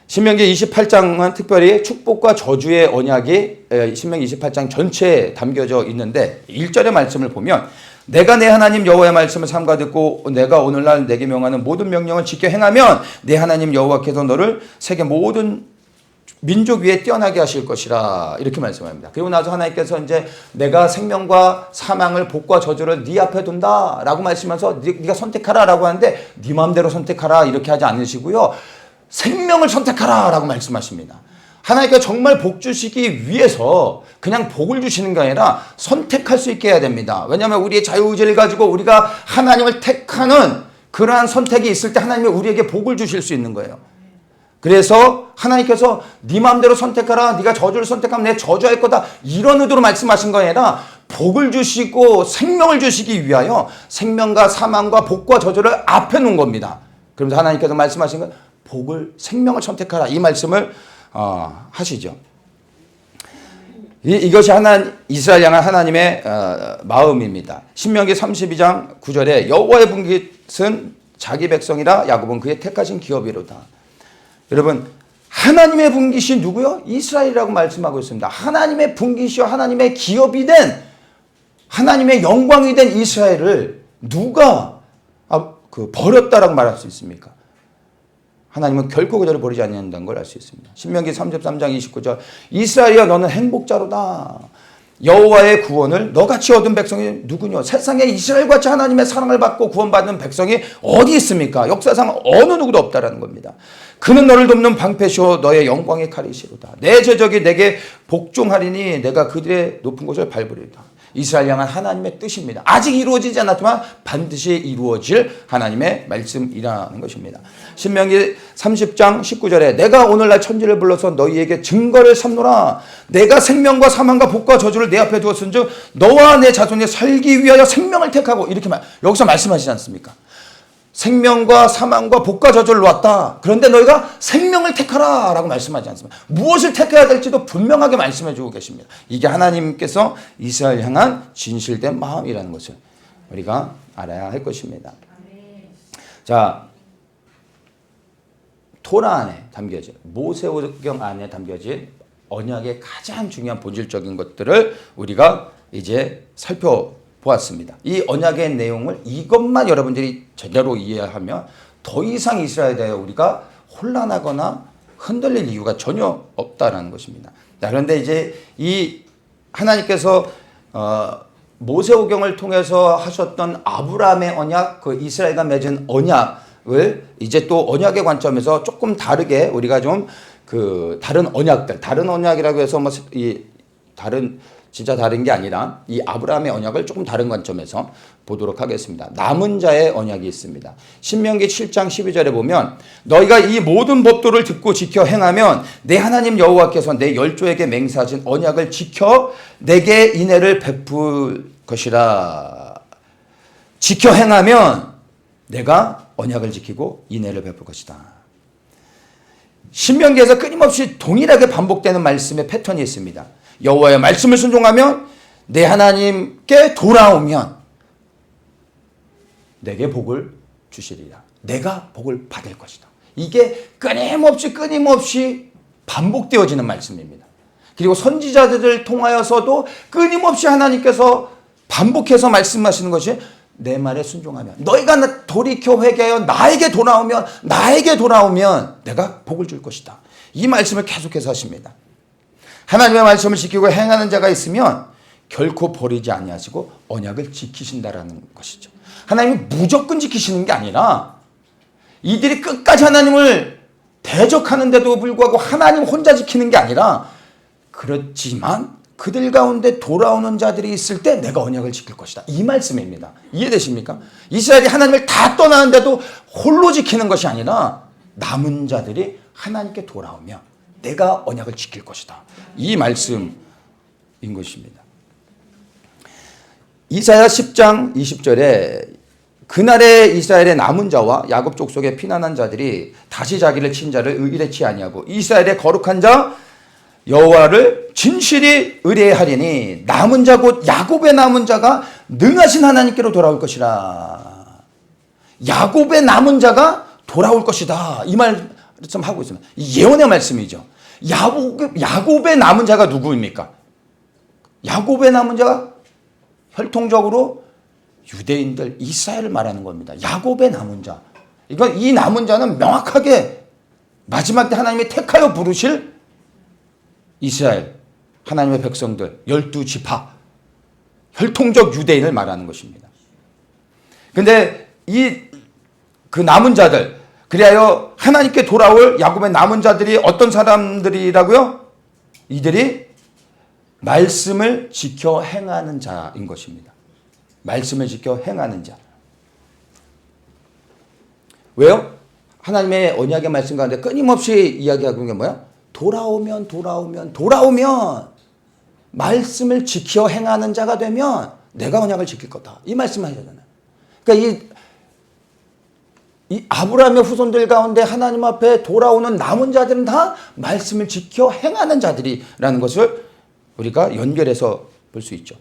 신명기 28장은 특별히 축복과 저주의 언약이 신명기 28장 전체에 담겨져 있는데 1절의 말씀을 보면 내가 내 하나님 여호와의 말씀을 삼가 듣고 내가 오늘날 내게 명하는 모든 명령을 지켜 행하면 내 하나님 여호와께서 너를 세계 모든 민족 위에 뛰어나게 하실 것이라 이렇게 말씀합니다. 그리고 나서 하나님께서 이제 내가 생명과 사망을 복과 저주를 네 앞에 둔다라고 말씀하면서 네가 선택하라라고 하는데 네 마음대로 선택하라 이렇게 하지 않으시고요. 생명을 선택하라 라고 말씀하십니다. 하나님께서 정말 복 주시기 위해서 그냥 복을 주시는 게 아니라 선택할 수 있게 해야 됩니다. 왜냐하면 우리의 자유의지를 가지고 우리가 하나님을 택하는 그러한 선택이 있을 때 하나님이 우리에게 복을 주실 수 있는 거예요. 그래서 하나님께서 네 마음대로 선택하라 네가 저주를 선택하면 내 저주할 거다 이런 의도로 말씀하신 거 아니라 복을 주시고 생명을 주시기 위하여 생명과 사망과 복과 저주를 앞에 놓은 겁니다. 그러면서 하나님께서 말씀하신 건 복을 생명을 선택하라 이 말씀을 하시죠. 이것이 이스라엘 향한 하나님의 마음입니다. 신명기 32장 9절에 여호와의 분깃은 자기 백성이라 야곱은 그의 택하신 기업이로다. 여러분 하나님의 분깃이 누구요? 이스라엘이라고 말씀하고 있습니다. 하나님의 분깃이요 하나님의 기업이 된 하나님의 영광이 된 이스라엘을 누가 버렸다라고 말할 수 있습니까? 하나님은 결코 그들을 버리지 않는다는 걸 알 수 있습니다. 신명기 33장 29절 이스라엘이여 너는 행복자로다. 여호와의 구원을 너같이 얻은 백성이 누구냐? 세상에 이스라엘같이 하나님의 사랑을 받고 구원받는 백성이 어디 있습니까? 역사상 어느 누구도 없다라는 겁니다. 그는 너를 돕는 방패시오 너의 영광의 칼이시로다. 내 제적이 내게 복종하리니 내가 그들의 높은 곳을 밟으리로다. 이스라엘 향한 하나님의 뜻입니다. 아직 이루어지지 않았지만 반드시 이루어질 하나님의 말씀이라는 것입니다. 신명기 30장 19절에 내가 오늘날 천지를 불러서 너희에게 증거를 삼노라. 내가 생명과 사망과 복과 저주를 내 앞에 두었은즉 너와 내 자손이 살기 위하여 생명을 택하고 이렇게 여기서 말씀하시지 않습니까? 생명과 사망과 복과 저주를 놓았다. 그런데 너희가 생명을 택하라 라고 말씀하지 않습니다. 무엇을 택해야 될지도 분명하게 말씀해 주고 계십니다. 이게 하나님께서 이스라엘 향한 진실된 마음이라는 것을 우리가 알아야 할 것입니다. 자, 토라 안에 담겨진 모세오경 안에 담겨진 언약의 가장 중요한 본질적인 것들을 우리가 이제 살펴보았습니다. 이 언약의 내용을 이것만 여러분들이 제대로 이해하면 더 이상 이스라엘에 대해 우리가 혼란하거나 흔들릴 이유가 전혀 없다라는 것입니다. 자, 그런데 이제 이 하나님께서 모세오경을 통해서 하셨던 아브라함의 언약, 그 이스라엘과 맺은 언약을 이제 또 언약의 관점에서 조금 다르게 우리가 좀 그 다른 언약들, 다른 언약이라고 해서 뭐 이 다른 진짜 다른 게 아니라 이 아브라함의 언약을 조금 다른 관점에서 보도록 하겠습니다. 남은 자의 언약이 있습니다. 신명기 7장 12절에 보면 너희가 이 모든 법도를 듣고 지켜 행하면 내 하나님 여호와께서 내 열조에게 맹세하신 언약을 지켜 내게 인애를 베풀 것이라. 지켜 행하면 내가 언약을 지키고 인애를 베풀 것이다. 신명기에서 끊임없이 동일하게 반복되는 말씀의 패턴이 있습니다. 여호와의 말씀을 순종하면 내 하나님께 돌아오면 내게 복을 주시리라. 내가 복을 받을 것이다. 이게 끊임없이 반복되어지는 말씀입니다. 그리고 선지자들을 통하여서도 끊임없이 하나님께서 반복해서 말씀하시는 것이 내 말에 순종하면 너희가 돌이켜 회개하여 나에게 돌아오면 내가 복을 줄 것이다. 이 말씀을 계속해서 하십니다. 하나님의 말씀을 지키고 행하는 자가 있으면 결코 버리지 아니하시고 언약을 지키신다라는 것이죠. 하나님이 무조건 지키시는 게 아니라 이들이 끝까지 하나님을 대적하는데도 불구하고 하나님 혼자 지키는 게 아니라 그렇지만 그들 가운데 돌아오는 자들이 있을 때 내가 언약을 지킬 것이다. 이 말씀입니다. 이해되십니까? 이스라엘이 하나님을 다 떠나는데도 홀로 지키는 것이 아니라 남은 자들이 하나님께 돌아오면 내가 언약을 지킬 것이다. 이 말씀인 것입니다. 이사야 10장 20절에 그날에 이스라엘의 남은 자와 야곱 족속에 피난한 자들이 다시 자기를 친 자를 의뢰치 아니하고 이스라엘의 거룩한 자 여호와를 진실이 의뢰하리니 남은 자 곧 야곱의 남은 자가 능하신 하나님께로 돌아올 것이라. 야곱의 남은 자가 돌아올 것이다. 이 말씀 하고 있습니다. 이 예언의 말씀이죠. 야곱의 남은 자가 누구입니까? 야곱의 남은 자가 혈통적으로 유대인들 이스라엘을 말하는 겁니다. 야곱의 남은 자. 이건 이 남은 자는 명확하게 마지막 때 하나님이 택하여 부르실 이스라엘 하나님의 백성들 12지파 혈통적 유대인을 말하는 것입니다. 근데 그 남은 자들 그리하여 하나님께 돌아올 야곱의 남은 자들이 어떤 사람들이라고요? 이들이 말씀을 지켜 행하는 자인 것입니다. 말씀을 지켜 행하는 자. 왜요? 하나님의 언약의 말씀 가운데 끊임없이 이야기하고 있는 게 뭐야? 돌아오면 말씀을 지켜 행하는 자가 되면 내가 언약을 지킬 거다. 이 말씀을 하셨잖아요. 그러니까 이 아브라함의 후손들 가운데 하나님 앞에 돌아오는 남은 자들은 다 말씀을 지켜 행하는 자들이라는 것을 우리가 연결해서 볼 수 있죠.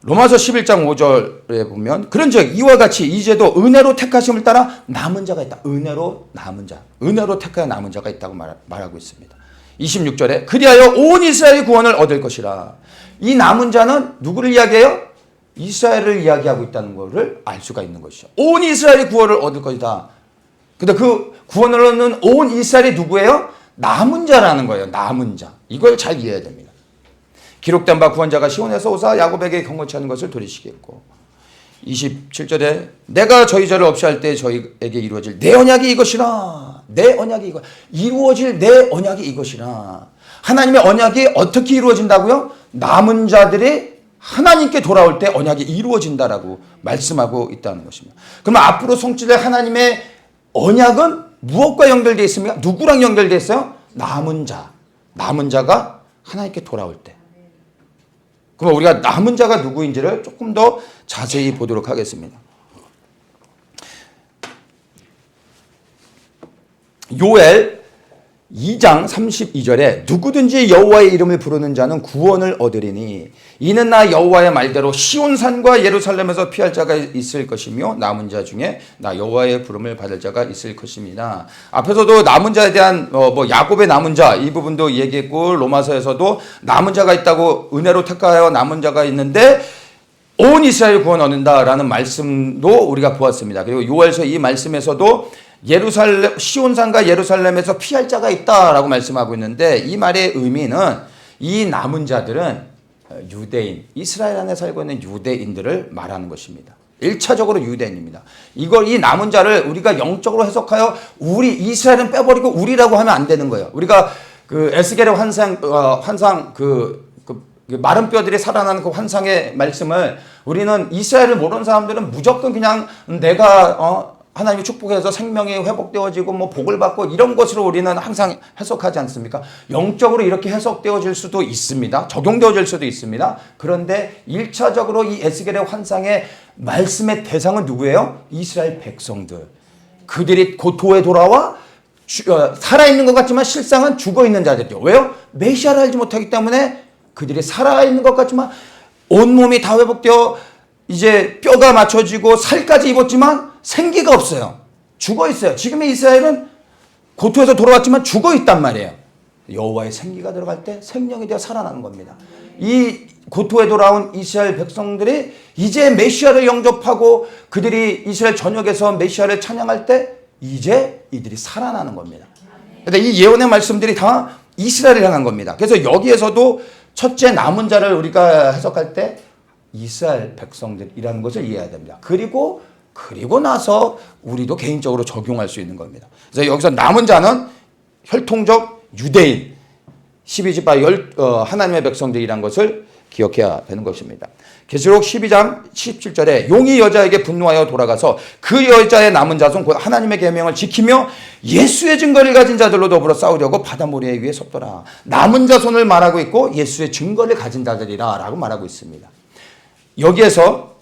로마서 11장 5절에 보면 그런즉 이와 같이 이제도 은혜로 택하심을 따라 남은 자가 있다. 은혜로 택하여 남은 자가 있다고 말하고 있습니다. 26절에 그리하여 온 이스라엘의 구원을 얻을 것이라. 이 남은 자는 누구를 이야기해요? 이스라엘을 이야기하고 있다는 것을 알 수가 있는 것이죠. 온 이스라엘의 구원을 얻을 것이다. 근데 그 구원을 얻는 온 이스라엘이 누구예요? 남은 자라는 거예요. 남은 자. 이걸 잘 이해해야 됩니다. 기록된 바 구원자가 시온에서 오사 야곱에게 경고치 하는 것을 들으시겠고 27절에 내가 저희 죄를 없이 할 때 저희에게 이루어질 내 언약이 이것이라. 내 언약이 이루어질 내 언약이 이것이라. 하나님의 언약이 어떻게 이루어진다고요? 남은 자들이 하나님께 돌아올 때 언약이 이루어진다라고 말씀하고 있다는 것입니다. 그러면 앞으로 성취될 하나님의 언약은 무엇과 연결되어 있습니까? 누구랑 연결되어 있어요? 남은 자가 하나님께 돌아올 때. 그럼 우리가 남은 자가 누구인지를 조금 더 자세히 보도록 하겠습니다. 요엘 2장 32절에 누구든지 여호와의 이름을 부르는 자는 구원을 얻으리니 이는 나 여호와의 말대로 시온산과 예루살렘에서 피할 자가 있을 것이며 남은 자 중에 나 여호와의 부름을 받을 자가 있을 것입니다. 앞에서도 남은 자에 대한 야곱의 남은 자 이 부분도 얘기했고 로마서에서도 남은 자가 있다고 은혜로 택하여 남은 자가 있는데 온 이스라엘 구원 얻는다라는 말씀도 우리가 보았습니다. 그리고 요엘서 이 말씀에서도 시온산과 예루살렘에서 피할 자가 있다라고 말씀하고 있는데 이 말의 의미는 이 남은 자들은 유대인, 이스라엘 안에 살고 있는 유대인들을 말하는 것입니다. 1차적으로 유대인입니다. 이 남은 자를 우리가 영적으로 해석하여 우리 이스라엘은 빼버리고 우리라고 하면 안 되는 거예요. 우리가 그 에스겔의 환상 마른 뼈들이 살아나는 그 환상의 말씀을 우리는 이스라엘을 모르는 사람들은 무조건 그냥 내가 하나님이 축복해서 생명이 회복되어지고 뭐 복을 받고 이런 것으로 우리는 항상 해석하지 않습니까? 영적으로 이렇게 해석되어질 수도 있습니다. 적용되어질 수도 있습니다. 그런데 1차적으로 이 에스겔의 환상의 말씀의 대상은 누구예요? 이스라엘 백성들. 그들이 고토에 돌아와 살아있는 것 같지만 실상은 죽어있는 자들이요. 왜요? 메시아를 알지 못하기 때문에 그들이 살아있는 것 같지만 온몸이 다 회복되어 이제 뼈가 맞춰지고 살까지 입었지만 생기가 없어요. 죽어 있어요. 지금의 이스라엘은 고토에서 돌아왔지만 죽어 있단 말이에요. 여호와의 생기가 들어갈 때 생명이 되어 살아나는 겁니다. 이 고토에 돌아온 이스라엘 백성들이 이제 메시아를 영접하고 그들이 이스라엘 전역에서 메시아를 찬양할 때 이제 이들이 살아나는 겁니다. 근데 이 예언의 말씀들이 다 이스라엘을 향한 겁니다. 그래서 여기에서도 첫째 남은 자를 우리가 해석할 때 이스라엘 백성들이라는 것을 이해해야 됩니다. 그리고 나서 우리도 개인적으로 적용할 수 있는 겁니다. 그래서 여기서 남은 자는 혈통적 유대인, 12지파 하나님의 백성들이라는 것을 기억해야 되는 것입니다. 계시록 12장 17절에 용이 여자에게 분노하여 돌아가서 그 여자의 남은 자손 곧 하나님의 계명을 지키며 예수의 증거를 가진 자들로 더불어 싸우려고 바다 모래 위에 섰더라. 남은 자손을 말하고 있고 예수의 증거를 가진 자들이라 라고 말하고 있습니다. 여기에서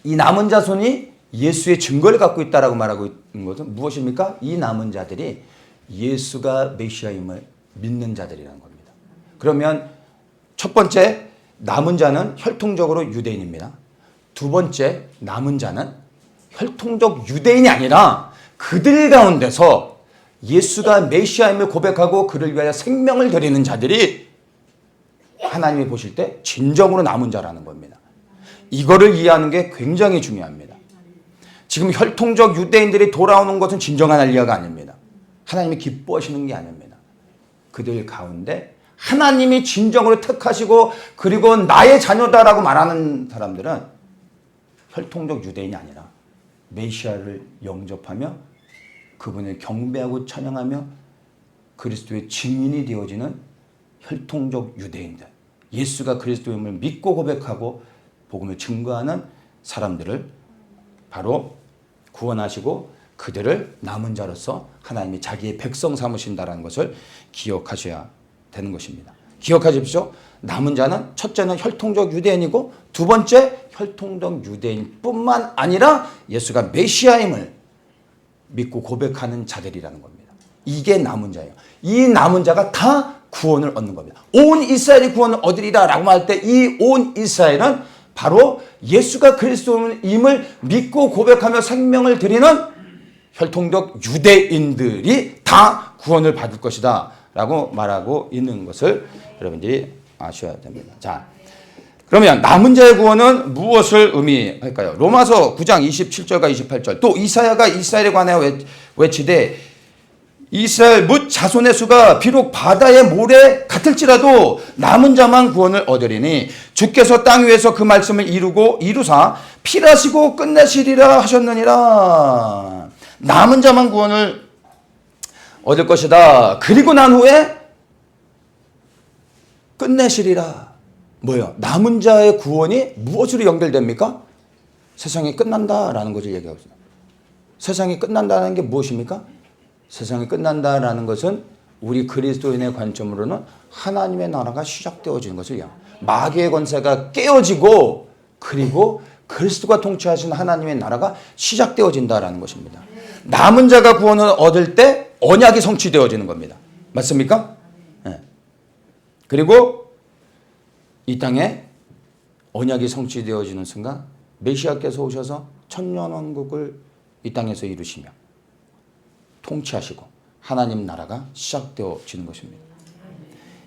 이 남은 자손이 예수의 증거를 갖고 있다라고 말하고 있는 것은 무엇입니까? 이 남은 자들이 예수가 메시아임을 믿는 자들이라는 겁니다. 그러면 첫 번째 남은 자는 혈통적으로 유대인입니다. 두 번째 남은 자는 혈통적 유대인이 아니라 그들 가운데서 예수가 메시아임을 고백하고 그를 위하여 생명을 드리는 자들이 하나님이 보실 때 진정으로 남은 자라는 겁니다. 이거를 이해하는 게 굉장히 중요합니다. 지금 혈통적 유대인들이 돌아오는 것은 진정한 알리야가 아닙니다. 하나님이 기뻐하시는 게 아닙니다. 그들 가운데 하나님이 진정으로 택하시고 그리고 나의 자녀다라고 말하는 사람들은 혈통적 유대인이 아니라 메시아를 영접하며 그분을 경배하고 찬양하며 그리스도의 증인이 되어지는 혈통적 유대인들, 예수가 그리스도임을 믿고 고백하고 복음을 증거하는 사람들을 바로 구원하시고 그들을 남은 자로서 하나님이 자기의 백성 삼으신다라는 것을 기억하셔야 되는 것입니다. 기억하십시오. 남은 자는 첫째는 혈통적 유대인이고 두 번째 혈통적 유대인뿐만 아니라 예수가 메시아임을 믿고 고백하는 자들이라는 겁니다. 이게 남은 자예요. 이 남은 자가 다 구원을 얻는 겁니다. 온 이스라엘이 구원을 얻으리라 라고 할 때 이 온 이스라엘은 바로 예수가 그리스도임을 믿고 고백하며 생명을 드리는 혈통적 유대인들이 다 구원을 받을 것이다 라고 말하고 있는 것을 여러분들이 아셔야 됩니다. 자, 그러면 남은 자의 구원은 무엇을 의미할까요? 로마서 9장 27절과 28절 또 이사야가 이스라엘에 관하여 외치되 이스라엘 뭇 자손의 수가 비록 바다의 모래 같을지라도 남은 자만 구원을 얻으리니 주께서 땅 위에서 그 말씀을 이루사 필하시고 끝내시리라 하셨느니라. 남은 자만 구원을 얻을 것이다. 그리고 난 후에 끝내시리라. 뭐예요? 남은 자의 구원이 무엇으로 연결됩니까? 세상이 끝난다라는 것을 얘기하고 있어요. 세상이 끝난다는 게 무엇입니까? 세상이 끝난다라는 것은 우리 그리스도인의 관점으로는 하나님의 나라가 시작되어지는 것을 얘기합니다. 마귀의 권세가 깨어지고 그리고 그리스도가 통치하시는 하나님의 나라가 시작되어진다라는 것입니다. 남은 자가 구원을 얻을 때 언약이 성취되어지는 겁니다. 맞습니까? 네. 그리고 이 땅에 언약이 성취되어지는 순간 메시아께서 오셔서 천년왕국을 이 땅에서 이루시며 통치하시고 하나님 나라가 시작되어지는 것입니다.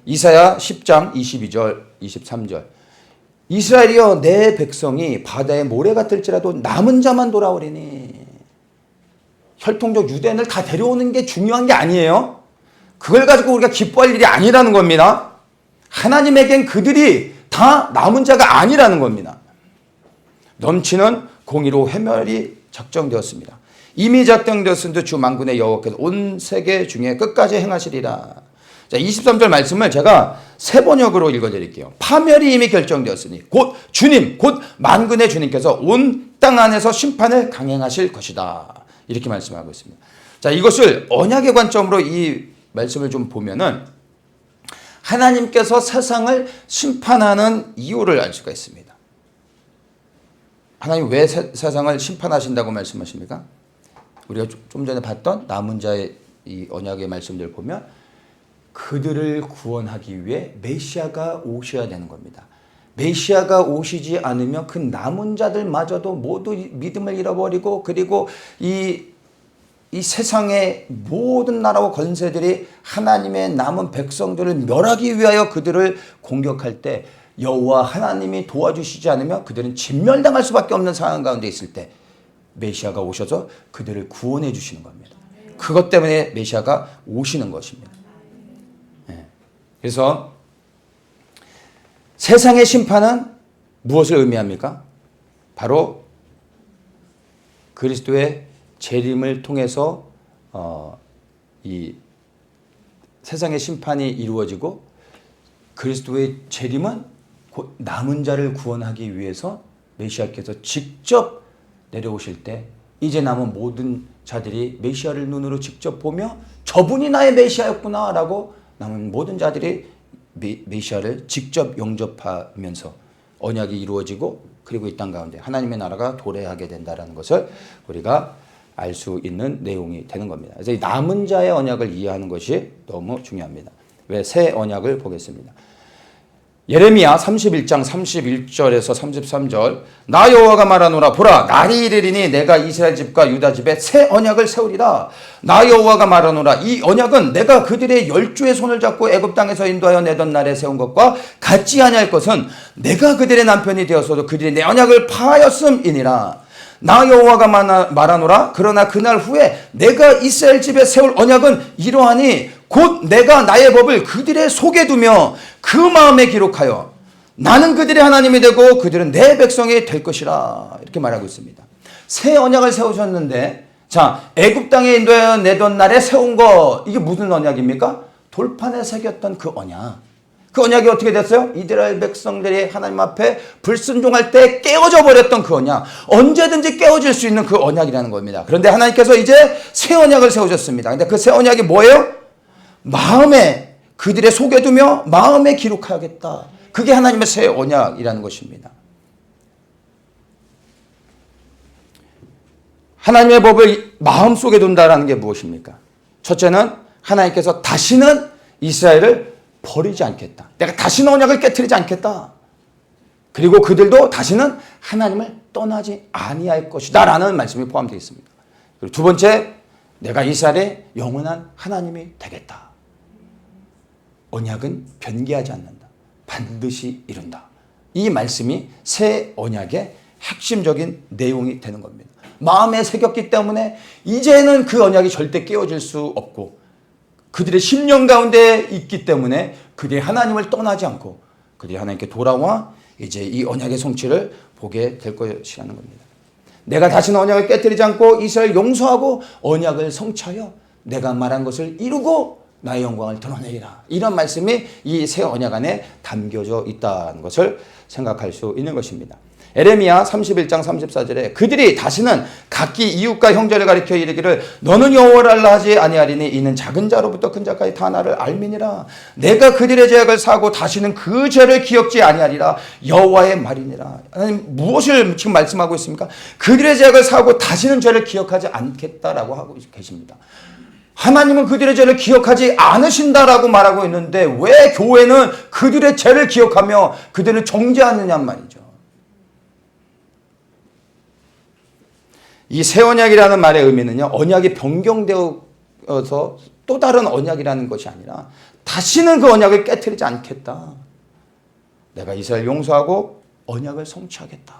이사야 10장 22절 23절 이스라엘이여 내 백성이 바다의 모래 같을지라도 남은 자만 돌아오리니. 혈통적 유대인을 다 데려오는 게 중요한 게 아니에요. 그걸 가지고 우리가 기뻐할 일이 아니라는 겁니다. 하나님에겐 그들이 다 남은 자가 아니라는 겁니다. 넘치는 공의로 회멸이 작정되었습니다. 이미 작정되었은데 주 만군의 여호와께서 온 세계 중에 끝까지 행하시리라. 자, 23절 말씀을 제가 세 번역으로 읽어드릴게요. 파멸이 이미 결정되었으니 곧 주님, 곧 만군의 주님께서 온 땅 안에서 심판을 강행하실 것이다. 이렇게 말씀하고 있습니다. 자, 이것을 언약의 관점으로 이 말씀을 좀 보면은 하나님께서 세상을 심판하는 이유를 알 수가 있습니다. 하나님 왜 세상을 심판하신다고 말씀하십니까? 우리가 좀 전에 봤던 남은 자의 이 언약의 말씀들을 보면 그들을 구원하기 위해 메시아가 오셔야 되는 겁니다. 메시아가 오시지 않으면 그 남은 자들마저도 모두 믿음을 잃어버리고 그리고 이 세상의 모든 나라와 권세들이 하나님의 남은 백성들을 멸하기 위하여 그들을 공격할 때 여호와 하나님이 도와주시지 않으면 그들은 진멸당할 수밖에 없는 상황 가운데 있을 때 메시아가 오셔서 그들을 구원해 주시는 겁니다. 그것 때문에 메시아가 오시는 것입니다. 그래서 세상의 심판은 무엇을 의미합니까? 바로 그리스도의 재림을 통해서 이 세상의 심판이 이루어지고 그리스도의 재림은 곧 남은 자를 구원하기 위해서 메시아께서 직접 내려오실 때 이제 남은 모든 자들이 메시아를 눈으로 직접 보며 저분이 나의 메시아였구나라고 남은 모든 자들이 메시아를 직접 영접하면서 언약이 이루어지고 그리고 이 땅 가운데 하나님의 나라가 도래하게 된다는 것을 우리가 알 수 있는 내용이 되는 겁니다. 그래서 이 남은 자의 언약을 이해하는 것이 너무 중요합니다. 왜 새 언약을 보겠습니다. 예레미야 31장 31절에서 33절 나 여호와가 말하노라 보라 날이 이르리니 내가 이스라엘 집과 유다 집에 새 언약을 세우리라. 나 여호와가 말하노라 이 언약은 내가 그들의 열주의 손을 잡고 애굽 땅에서 인도하여 내던 날에 세운 것과 같지 아니할 것은 내가 그들의 남편이 되었어도 그들이 내 언약을 파하였음이니라. 나 여호와가 말하노라 그러나 그날 후에 내가 이스라엘 집에 세울 언약은 이러하니 곧 내가 나의 법을 그들의 속에 두며 그 마음에 기록하여 나는 그들의 하나님이 되고 그들은 내 백성이 될 것이라. 이렇게 말하고 있습니다. 새 언약을 세우셨는데 자 애굽 땅에 인도하여 내던 날에 세운 거 이게 무슨 언약입니까? 돌판에 새겼던 그 언약. 그 언약이 어떻게 됐어요? 이스라엘 백성들이 하나님 앞에 불순종할 때 깨어져 버렸던 그 언약. 언제든지 깨어질 수 있는 그 언약이라는 겁니다. 그런데 하나님께서 이제 새 언약을 세우셨습니다. 근데 그 새 언약이 뭐예요? 마음에 그들의 속에 두며 마음에 기록하겠다. 그게 하나님의 새 언약이라는 것입니다. 하나님의 법을 마음속에 둔다라는 게 무엇입니까? 첫째는 하나님께서 다시는 이스라엘을 버리지 않겠다. 내가 다시는 언약을 깨트리지 않겠다. 그리고 그들도 다시는 하나님을 떠나지 아니할 것이다 라는 말씀이 포함되어 있습니다. 그리고 두 번째, 내가 이스라엘의 영원한 하나님이 되겠다. 언약은 변개하지 않는다. 반드시 이룬다. 이 말씀이 새 언약의 핵심적인 내용이 되는 겁니다. 마음에 새겼기 때문에 이제는 그 언약이 절대 깨어질 수 없고 그들의 심령 가운데 있기 때문에 그들이 하나님을 떠나지 않고 그들이 하나님께 돌아와 이제 이 언약의 성취를 보게 될 것이라는 겁니다. 내가 다시는 언약을 깨뜨리지 않고 이스라엘 용서하고 언약을 성취하여 내가 말한 것을 이루고 나의 영광을 드러내리라. 이런 말씀이 이 새 언약 안에 담겨져 있다는 것을 생각할 수 있는 것입니다. 에레미야 31장 34절에 그들이 다시는 각기 이웃과 형제를 가리켜 이르기를 너는 여호와를 알라 하지 아니하리니 이는 작은 자로부터 큰 자까지 다 나를 알미니라. 내가 그들의 죄악을 사고 다시는 그 죄를 기억지 아니하리라. 여호와의 말이니라. 하나님 무엇을 지금 말씀하고 있습니까? 그들의 죄악을 사고 다시는 죄를 기억하지 않겠다라고 하고 계십니다. 하나님은 그들의 죄를 기억하지 않으신다라고 말하고 있는데 왜 교회는 그들의 죄를 기억하며 그들을 정죄하느냐 말이죠. 이 새 언약이라는 말의 의미는요, 언약이 변경되어서 또 다른 언약이라는 것이 아니라 다시는 그 언약을 깨트리지 않겠다. 내가 이스라엘 용서하고 언약을 성취하겠다.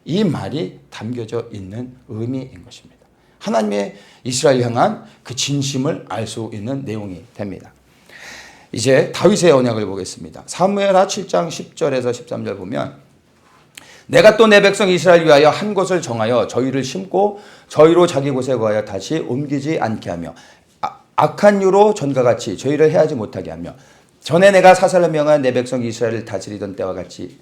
이 말이 담겨져 있는 의미인 것입니다. 하나님의 이스라엘 향한 그 진심을 알 수 있는 내용이 됩니다. 이제 다윗의 언약을 보겠습니다. 사무엘하 7장 10절에서 13절 보면 내가 또 내 백성 이스라엘 위하여 한 곳을 정하여 저희를 심고 저희로 자기 곳에 거하여 다시 옮기지 않게 하며 악한 유로 전과 같이 저희를 해하지 못하게 하며 전에 내가 사살을 명한 내 백성 이스라엘을 다스리던 때와 같이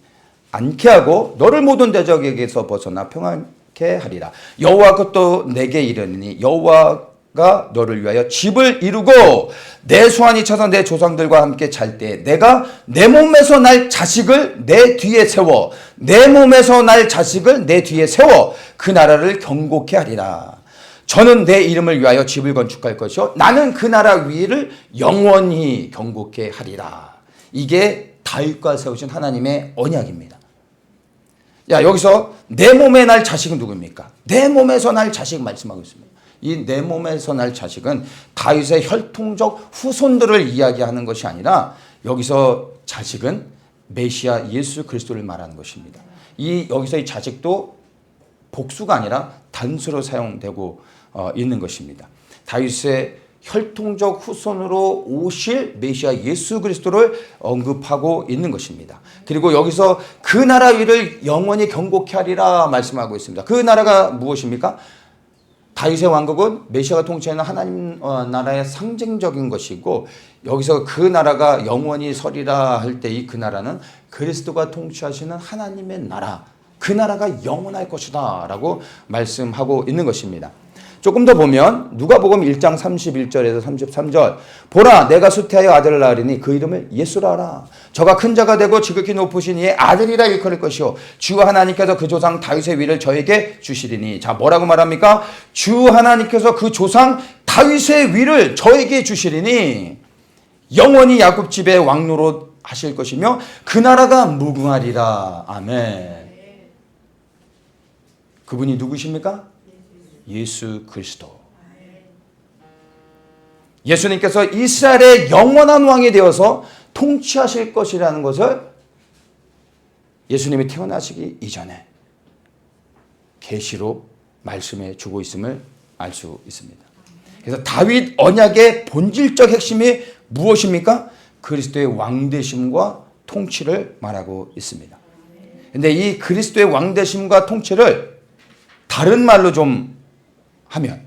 않게 하고 너를 모든 대적에게서 벗어나 평안케 하리라. 여호와가 또 내게 이르니 여호와가 너를 위하여 집을 이루고 내 수완이 차서 내 조상들과 함께 잘 때 내가 내 몸에서 날 자식을 내 뒤에 세워 내 몸에서 날 자식을 내 뒤에 세워 그 나라를 경고케 하리라. 저는 내 이름을 위하여 집을 건축할 것이요 나는 그 나라 위를 영원히 경고케 하리라. 이게 다윗과 세우신 하나님의 언약입니다. 야, 여기서 내 몸에 날 자식은 누구입니까? 내 몸에서 날 자식 말씀하고 있습니다. 이 내 몸에서 날 자식은 다윗의 혈통적 후손들을 이야기하는 것이 아니라 여기서 자식은 메시아 예수 그리스도를 말하는 것입니다. 여기서 이 자식도 복수가 아니라 단수로 사용되고 있는 것입니다. 다윗의 혈통적 후손으로 오실 메시아 예수 그리스도를 언급하고 있는 것입니다. 그리고 여기서 그 나라 위를 영원히 경고케 하리라 말씀하고 있습니다. 그 나라가 무엇입니까? 다윗의 왕국은 메시아가 통치하는 하나님 나라의 상징적인 것이고 여기서 그 나라가 영원히 서리라 할 때 이 그 나라는 그리스도가 통치하시는 하나님의 나라, 그 나라가 영원할 것이다 라고 말씀하고 있는 것입니다. 조금 더 보면 누가복음 1장 31절에서 33절 보라 내가 수태하여 아들을 낳으리니 그 이름을 예수라 하라. 저가 큰 자가 되고 지극히 높으신 이의 아들이라 일컬을 것이요 주 하나님께서 그 조상 다윗의 위를 저에게 주시리니. 자, 뭐라고 말합니까? 주 하나님께서 그 조상 다윗의 위를 저에게 주시리니 영원히 야곱 집의 왕노릇 하실 것이며 그 나라가 무궁하리라. 아멘. 그분이 누구십니까? 예수 그리스도. 예수님께서 이스라엘의 영원한 왕이 되어서 통치하실 것이라는 것을 예수님이 태어나시기 이전에 계시로 말씀해 주고 있음을 알 수 있습니다. 그래서 다윗 언약의 본질적 핵심이 무엇입니까? 그리스도의 왕되심과 통치를 말하고 있습니다. 그런데 이 그리스도의 왕되심과 통치를 다른 말로 좀 하면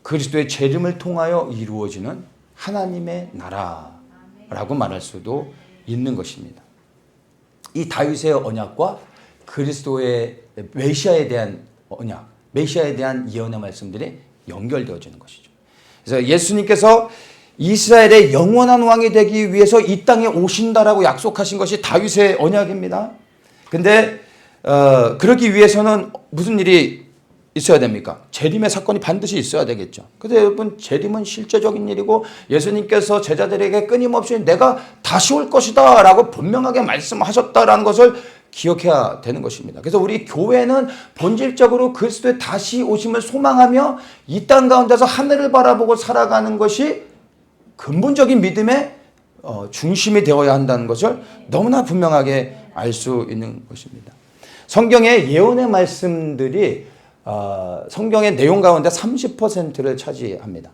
그리스도의 재림을 통하여 이루어지는 하나님의 나라라고 말할 수도 있는 것입니다. 이 다윗의 언약과 그리스도의 메시아에 대한 언약, 메시아에 대한 예언의 말씀들이 연결되어지는 것이죠. 그래서 예수님께서 이스라엘의 영원한 왕이 되기 위해서 이 땅에 오신다라고 약속하신 것이 다윗의 언약입니다. 근데 그러기 위해서는 무슨 일이 있어야 됩니까? 재림의 사건이 반드시 있어야 되겠죠. 그런데 여러분 재림은 실제적인 일이고 예수님께서 제자들에게 끊임없이 내가 다시 올 것이다 라고 분명하게 말씀하셨다라는 것을 기억해야 되는 것입니다. 그래서 우리 교회는 본질적으로 그리스도의 다시 오심을 소망하며 이 땅 가운데서 하늘을 바라보고 살아가는 것이 근본적인 믿음의 중심이 되어야 한다는 것을 너무나 분명하게 알 수 있는 것입니다. 성경의 예언의 말씀들이 성경의 내용 가운데 30%를 차지합니다.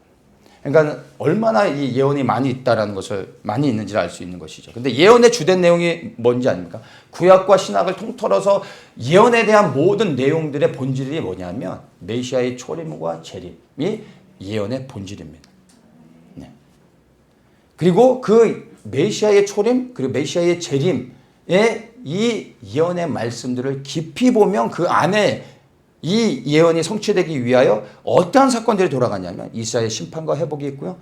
그러니까 얼마나 이 예언이 많이 있다라는 것을 많이 있는지를 알 수 있는 것이죠. 근데 예언의 주된 내용이 뭔지 아닙니까? 구약과 신약을 통틀어서 예언에 대한 모든 내용들의 본질이 뭐냐면 메시아의 초림과 재림이 예언의 본질입니다. 네. 그리고 그 메시아의 초림 그리고 메시아의 재림의 이 예언의 말씀들을 깊이 보면 그 안에 이 예언이 성취되기 위하여 어떠한 사건들이 돌아가냐면 이스라엘의 심판과 회복이 있고요.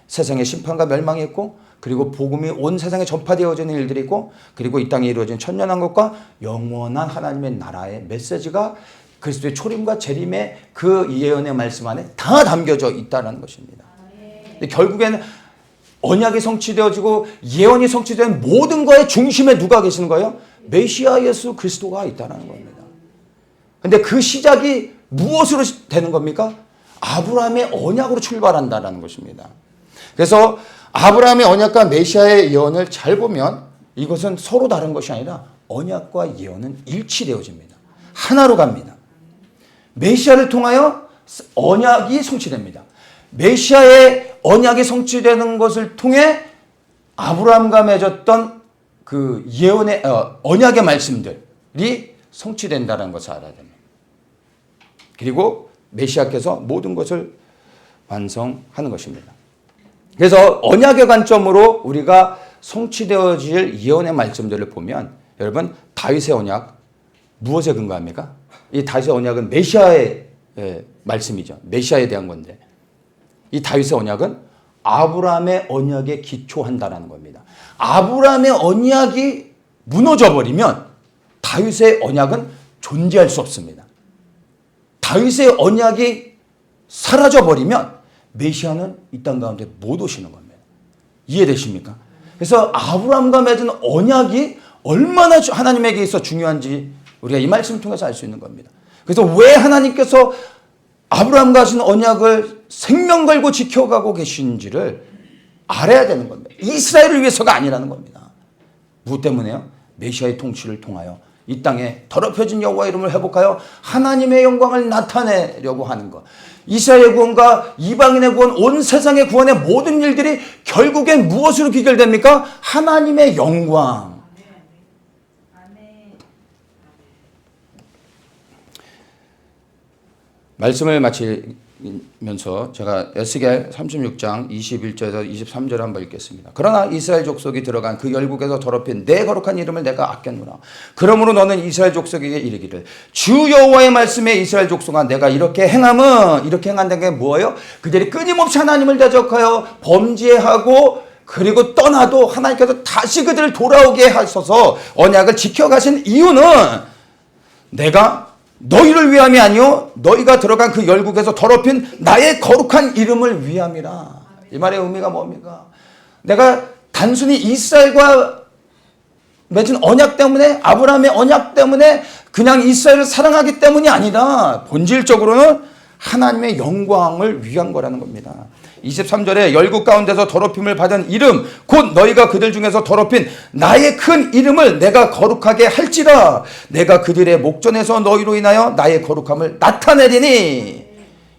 세상의 심판과 멸망이 있고 그리고 복음이 온 세상에 전파되어지는 일들이 있고 그리고 이 땅에 이루어진 천년왕국과 영원한 하나님의 나라의 메시지가 그리스도의 초림과 재림의 그 예언의 말씀 안에 다 담겨져 있다는 것입니다. 근데 결국에는 언약이 성취되어지고 예언이 성취된 모든 거의 중심에 누가 계시는 거예요? 메시아 예수 그리스도가 있다는 겁니다. 근데 그 시작이 무엇으로 되는 겁니까? 아브라함의 언약으로 출발한다는 것입니다. 그래서 아브라함의 언약과 메시아의 예언을 잘 보면 이것은 서로 다른 것이 아니라 언약과 예언은 일치되어집니다. 하나로 갑니다. 메시아를 통하여 언약이 성취됩니다. 메시아의 언약이 성취되는 것을 통해 아브라함과 맺었던 그 예언의 언약의 말씀들이 성취된다는 것을 알아야 됩니다. 그리고 메시아께서 모든 것을 완성하는 것입니다. 그래서 언약의 관점으로 우리가 성취되어질 예언의 말씀들을 보면 여러분 다윗의 언약 무엇에 근거합니까? 이 다윗의 언약은 메시아의 말씀이죠. 메시아에 대한 건데 이 다윗의 언약은 아브라함의 언약에 기초한다라는 겁니다. 아브라함의 언약이 무너져 버리면 다윗의 언약은 존재할 수 없습니다. 다윗의 언약이 사라져 버리면 메시아는 이 땅 가운데 못 오시는 겁니다. 이해되십니까? 그래서 아브라함과 맺은 언약이 얼마나 하나님에게 있어 중요한지 우리가 이 말씀을 통해서 알 수 있는 겁니다. 그래서 왜 하나님께서 아브라함과 하신 언약을 생명 걸고 지켜가고 계신지를 알아야 되는 겁니다. 이스라엘을 위해서가 아니라는 겁니다. 무엇 때문에요? 메시아의 통치를 통하여 이 땅에 더럽혀진 여호와의 이름을 회복하여 하나님의 영광을 나타내려고 하는 것. 이스라엘의 구원과 이방인의 구원, 온 세상의 구원의 모든 일들이 결국엔 무엇으로 귀결됩니까? 하나님의 영광. 말씀을 마치면서 제가 에스겔 36장 21절에서 23절 한번 읽겠습니다. 그러나 이스라엘 족속이 들어간 그 열국에서 더럽힌 내 거룩한 이름을 내가 아꼈노라. 그러므로 너는 이스라엘 족속에게 이르기를 주 여호와의 말씀에 이스라엘 족속아 내가 이렇게 행함은 이렇게 행한다는 게 뭐예요? 그들이 끊임없이 하나님을 대적하여 범죄하고 그리고 떠나도 하나님께서 다시 그들을 돌아오게 하셔서 언약을 지켜가신 이유는 내가 너희를 위함이 아니요 너희가 들어간 그 열국에서 더럽힌 나의 거룩한 이름을 위함이라. 이 말의 의미가 뭡니까? 내가 단순히 이스라엘과 맺은 언약 때문에 아브라함의 언약 때문에 그냥 이스라엘을 사랑하기 때문이 아니라 본질적으로는 하나님의 영광을 위한 거라는 겁니다. 23절에 열국 가운데서 더럽힘을 받은 이름 곧 너희가 그들 중에서 더럽힌 나의 큰 이름을 내가 거룩하게 할지라. 내가 그들의 목전에서 너희로 인하여 나의 거룩함을 나타내리니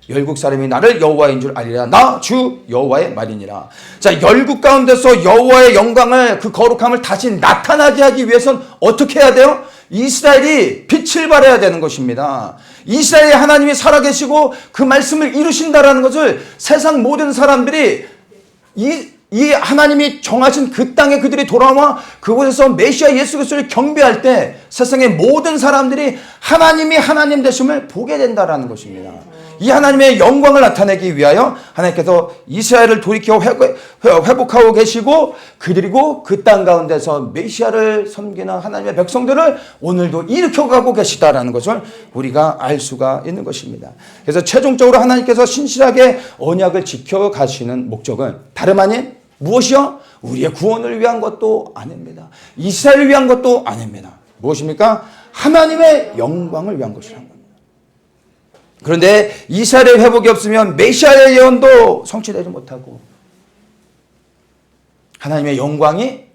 열국 사람이 나를 여호와인 줄 알리라. 나 주 여호와의 말이니라. 자, 열국 가운데서 여호와의 영광을 그 거룩함을 다시 나타나게 하기 위해서는 어떻게 해야 돼요? 이스라엘이 빛을 발해야 되는 것입니다. 이스라엘의 하나님이 살아계시고 그 말씀을 이루신다라는 것을 세상 모든 사람들이 이 하나님이 정하신 그 땅에 그들이 돌아와 그곳에서 메시아 예수 그리스도를 경배할 때 세상의 모든 사람들이 하나님이 하나님 되심을 보게 된다라는 것입니다. 이 하나님의 영광을 나타내기 위하여 하나님께서 이스라엘을 돌이켜 회복하고 계시고 그리고 그 땅 가운데서 메시아를 섬기는 하나님의 백성들을 오늘도 일으켜가고 계시다라는 것을 우리가 알 수가 있는 것입니다. 그래서 최종적으로 하나님께서 신실하게 언약을 지켜가시는 목적은 다름 아닌 무엇이요? 우리의 구원을 위한 것도 아닙니다. 이스라엘을 위한 것도 아닙니다. 무엇입니까? 하나님의 영광을 위한 것이라는 겁니다. 그런데 이스라엘의 회복이 없으면 메시아의 예언도 성취되지 못하고 하나님의 영광이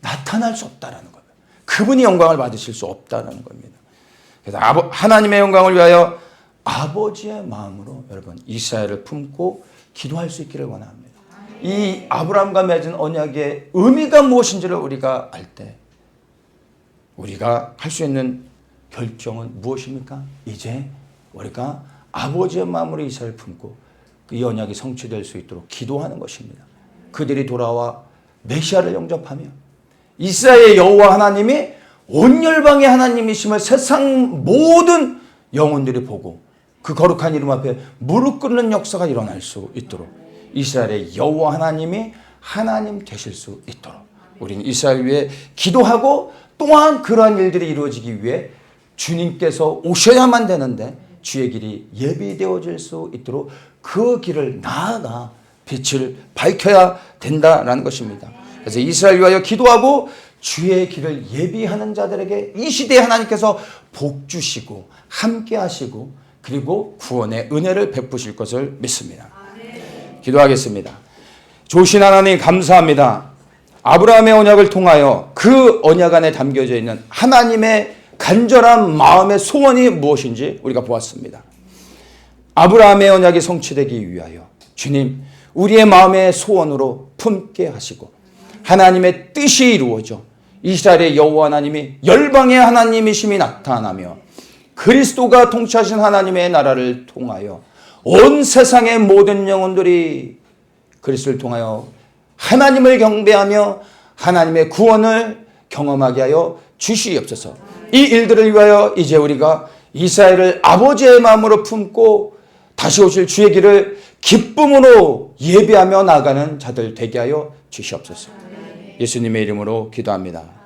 나타날 수 없다라는 겁니다. 그분이 영광을 받으실 수 없다라는 겁니다. 그래서 하나님의 영광을 위하여 아버지의 마음으로 여러분 이스라엘을 품고 기도할 수 있기를 원합니다. 이 아브라함과 맺은 언약의 의미가 무엇인지를 우리가 알 때 우리가 할 수 있는 결정은 무엇입니까? 이제 우리가 아버지의 마음으로 이스라엘을 품고 이 언약이 성취될 수 있도록 기도하는 것입니다. 그들이 돌아와 메시아를 영접하며 이스라엘의 여호와 하나님이 온 열방의 하나님이심을 세상 모든 영혼들이 보고 그 거룩한 이름 앞에 무릎 꿇는 역사가 일어날 수 있도록 이스라엘의 여호와 하나님이 하나님 되실 수 있도록 우리는 이스라엘 위해 기도하고 또한 그러한 일들이 이루어지기 위해 주님께서 오셔야만 되는데 주의 길이 예비되어질 수 있도록 그 길을 나아가 빛을 밝혀야 된다라는 것입니다. 그래서 이스라엘 위하여 기도하고 주의 길을 예비하는 자들에게 이 시대에 하나님께서 복 주시고 함께 하시고 그리고 구원의 은혜를 베푸실 것을 믿습니다. 기도하겠습니다. 좋으신 하나님 감사합니다. 아브라함의 언약을 통하여 그 언약 안에 담겨져 있는 하나님의 간절한 마음의 소원이 무엇인지 우리가 보았습니다. 아브라함의 언약이 성취되기 위하여 주님 우리의 마음의 소원으로 품게 하시고 하나님의 뜻이 이루어져 이스라엘의 여호와 하나님이 열방의 하나님이심이 나타나며 그리스도가 통치하신 하나님의 나라를 통하여 온 세상의 모든 영혼들이 그리스도를 통하여 하나님을 경배하며 하나님의 구원을 경험하게 하여 주시옵소서. 이 일들을 위하여 이제 우리가 이스라엘을 아버지의 마음으로 품고 다시 오실 주의 길을 기쁨으로 예배하며 나가는 자들 되게 하여 주시옵소서. 예수님의 이름으로 기도합니다.